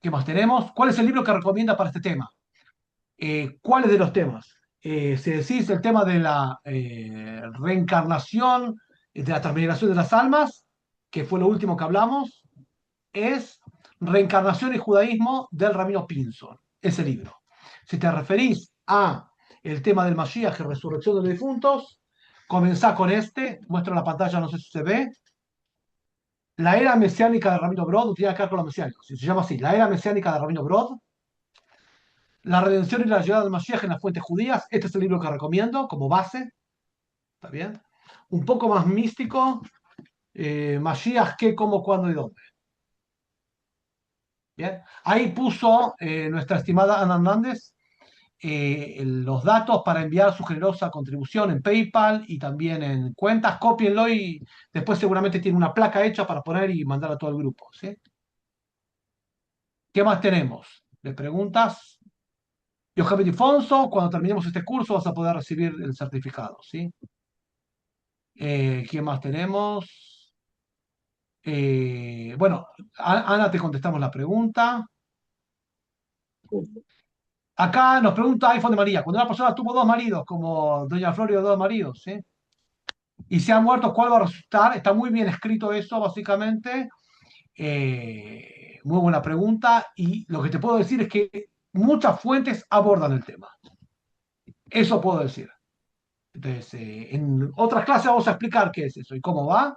¿Qué más tenemos? ¿Cuál es el libro que recomienda para este tema? ¿Cuáles de los temas? Si decís el tema de la reencarnación, de la transmigración de las almas, que fue lo último que hablamos, es Reencarnación y Judaísmo del Rabino Pinson, ese libro. Si te referís a el tema del Mashiach y resurrección de los difuntos, comenzá con este, muestro la pantalla, no sé si se ve. La era mesiánica de Rabino Brod, no tiene que ver con los mesiánicos, se llama así, la era mesiánica de Rabino Brod, la redención y la llegada del Mashiach en las fuentes judías. Este es el libro que recomiendo como base. ¿Está bien? Un poco más místico. Mashiach, qué, cómo, cuándo y dónde. Bien. Ahí puso nuestra estimada Ana Hernández los datos para enviar su generosa contribución en PayPal y también en cuentas. Cópienlo y después seguramente tiene una placa hecha para poner y mandar a todo el grupo. ¿Sí? ¿Qué más tenemos? ¿Le preguntas? Yocheved Ifonso, cuando terminemos este curso vas a poder recibir el certificado, ¿sí? ¿Qué más tenemos? Bueno, Ana, te contestamos la pregunta. Acá nos pregunta iPhone de María, cuando una persona tuvo dos maridos, como Doña Florio, dos maridos, ¿sí? Y se han muerto, ¿cuál va a resultar? Está muy bien escrito eso, básicamente. Muy buena pregunta. Y lo que te puedo decir es que muchas fuentes abordan el tema. Eso puedo decir. Entonces, en otras clases vamos a explicar qué es eso y cómo va.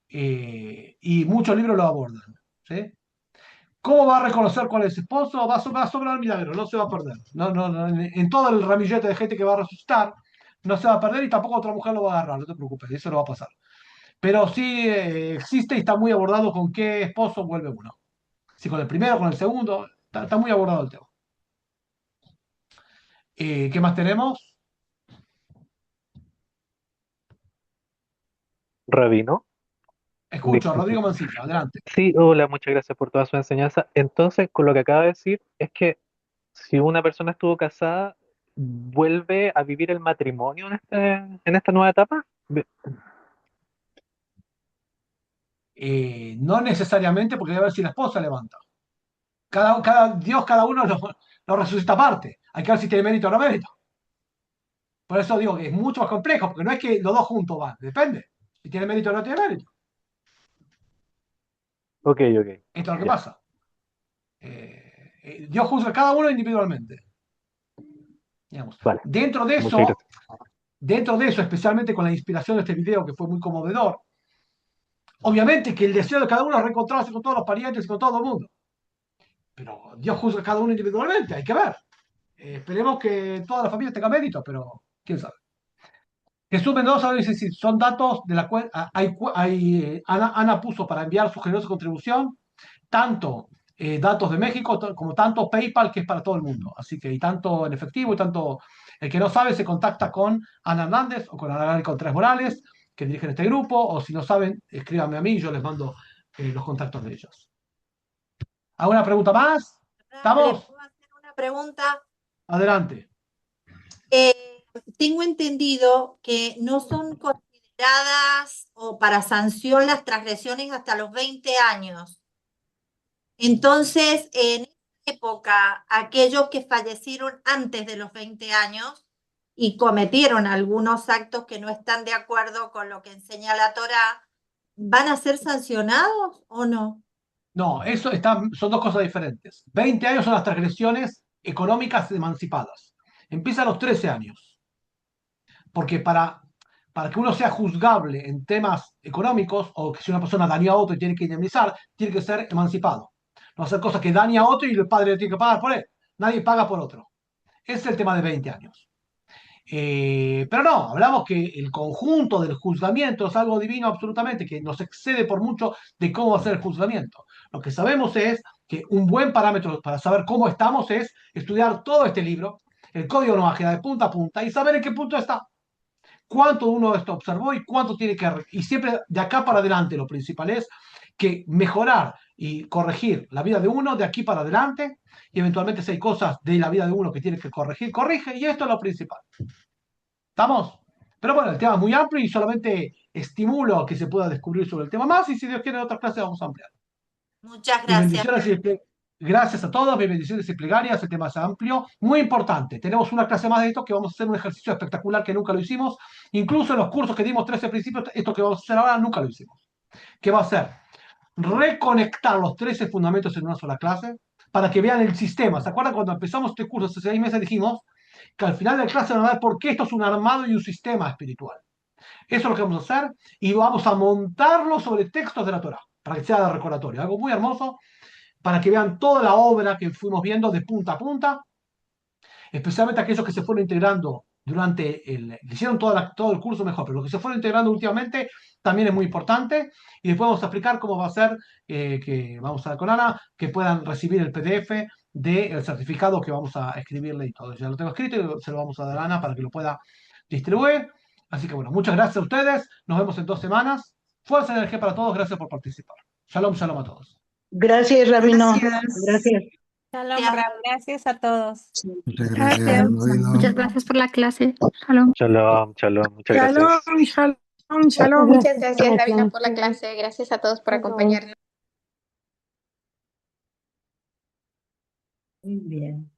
Y muchos libros lo abordan. ¿Sí? ¿Cómo va a reconocer cuál es el esposo? Va a sobrar milagro, no se va a perder. No, en todo el ramillete de gente que va a resucitar, no se va a perder y tampoco otra mujer lo va a agarrar, no te preocupes, eso no va a pasar. Pero sí existe y está muy abordado con qué esposo vuelve uno. Si con el primero, con el segundo, está muy abordado el tema. ¿Qué más tenemos? Rabino. Escucho, Rodrigo Mancilla, adelante. Sí, hola, muchas gracias por toda su enseñanza. Entonces, con lo que acaba de decir, es que si una persona estuvo casada, ¿vuelve a vivir el matrimonio en esta nueva etapa? No necesariamente, porque debe ver si la esposa levanta. Dios, cada uno lo resucita aparte. Hay que ver si tiene mérito o no mérito. Por eso digo que es mucho más complejo, porque no es que los dos juntos van, depende. Si tiene mérito o no tiene mérito. Ok. Esto es lo que pasa. Dios juzga a cada uno individualmente. Digamos. Vale. Dentro de eso, especialmente con la inspiración de este video que fue muy conmovedor, obviamente que el deseo de cada uno es reencontrarse con todos los parientes y con todo el mundo. Pero Dios juzga a cada uno individualmente, hay que ver. Esperemos que toda la familia tenga mérito, pero quién sabe. Jesús Mendoza dice si son datos de la cual Ana puso para enviar su generosa contribución, tanto datos de México como tanto PayPal, que es para todo el mundo. Así que, y tanto en efectivo, y tanto el que no sabe se contacta con Ana Hernández o con Ana Contreras Morales, que dirigen este grupo, o si no saben, escríbanme a mí, yo les mando los contactos de ellos. ¿Alguna pregunta más? ¿Estamos? ¿Puedo hacer una pregunta? Adelante. Tengo entendido que no son consideradas o para sanción las transgresiones hasta los 20 años. Entonces, en esa época, aquellos que fallecieron antes de los 20 años y cometieron algunos actos que no están de acuerdo con lo que enseña la Torá, ¿van a ser sancionados o no? No, son dos cosas diferentes. 20 años son las transgresiones económicas emancipadas. Empieza a los 13 años. Porque para que uno sea juzgable en temas económicos, o que si una persona dañó a otro y tiene que indemnizar, tiene que ser emancipado. No hacer cosas que daña a otro y el padre tiene que pagar por él. Nadie paga por otro. Ese es el tema de 20 años. Pero no, hablamos que el conjunto del juzgamiento es algo divino absolutamente, que nos excede por mucho de cómo va a ser el juzgamiento. Lo que sabemos es que un buen parámetro para saber cómo estamos es estudiar todo este libro, el Código Noaje de punta a punta, y saber en qué punto está. cuánto uno de esto observó y cuánto tiene que... Y siempre de acá para adelante lo principal es que mejorar y corregir la vida de uno de aquí para adelante, y eventualmente si hay cosas de la vida de uno que tiene que corregir, corrige, y esto es lo principal. ¿Estamos? Pero bueno, el tema es muy amplio y solamente estimulo a que se pueda descubrir sobre el tema más, y si Dios quiere en otras clases vamos a ampliar. Muchas Mis gracias. bendiciones gracias a todos, mis bendiciones y plegarias, el tema es amplio, muy importante. Tenemos una clase más de esto que vamos a hacer un ejercicio espectacular que nunca lo hicimos, incluso en los cursos que dimos 13 principios, esto que vamos a hacer ahora nunca lo hicimos. ¿Qué va a ser? Reconectar los 13 fundamentos en una sola clase para que vean el sistema. ¿Se acuerdan cuando empezamos este curso hace 6 meses dijimos que al final de la clase van a ver por qué esto es un armado y un sistema espiritual? Eso es lo que vamos a hacer y vamos a montarlo sobre textos de la Torá para que sea de recordatorio. Algo muy hermoso para que vean toda la obra que fuimos viendo de punta a punta, especialmente aquellos que se fueron integrando durante hicieron todo el curso mejor, pero los que se fueron integrando últimamente también es muy importante. Y después vamos a explicar cómo va a ser, que vamos a dar con Ana, que puedan recibir el PDF del certificado que vamos a escribirle y todo. Ya lo tengo escrito y se lo vamos a dar a Ana para que lo pueda distribuir. Así que bueno, muchas gracias a ustedes. Nos vemos en 2 semanas. Fuerza y energía para todos. Gracias por participar. Shalom, shalom a todos. Gracias, Rabino. Gracias. Gracias. Shalom, Rab. Gracias a todos. Muchas Gracias. gracias, Rabino. Muchas gracias por la clase. Shalom. Shalom, shalom, muchas gracias. Shalom, shalom. Muchas gracias, Rabino, por la clase. Gracias a todos por acompañarnos. Muy bien.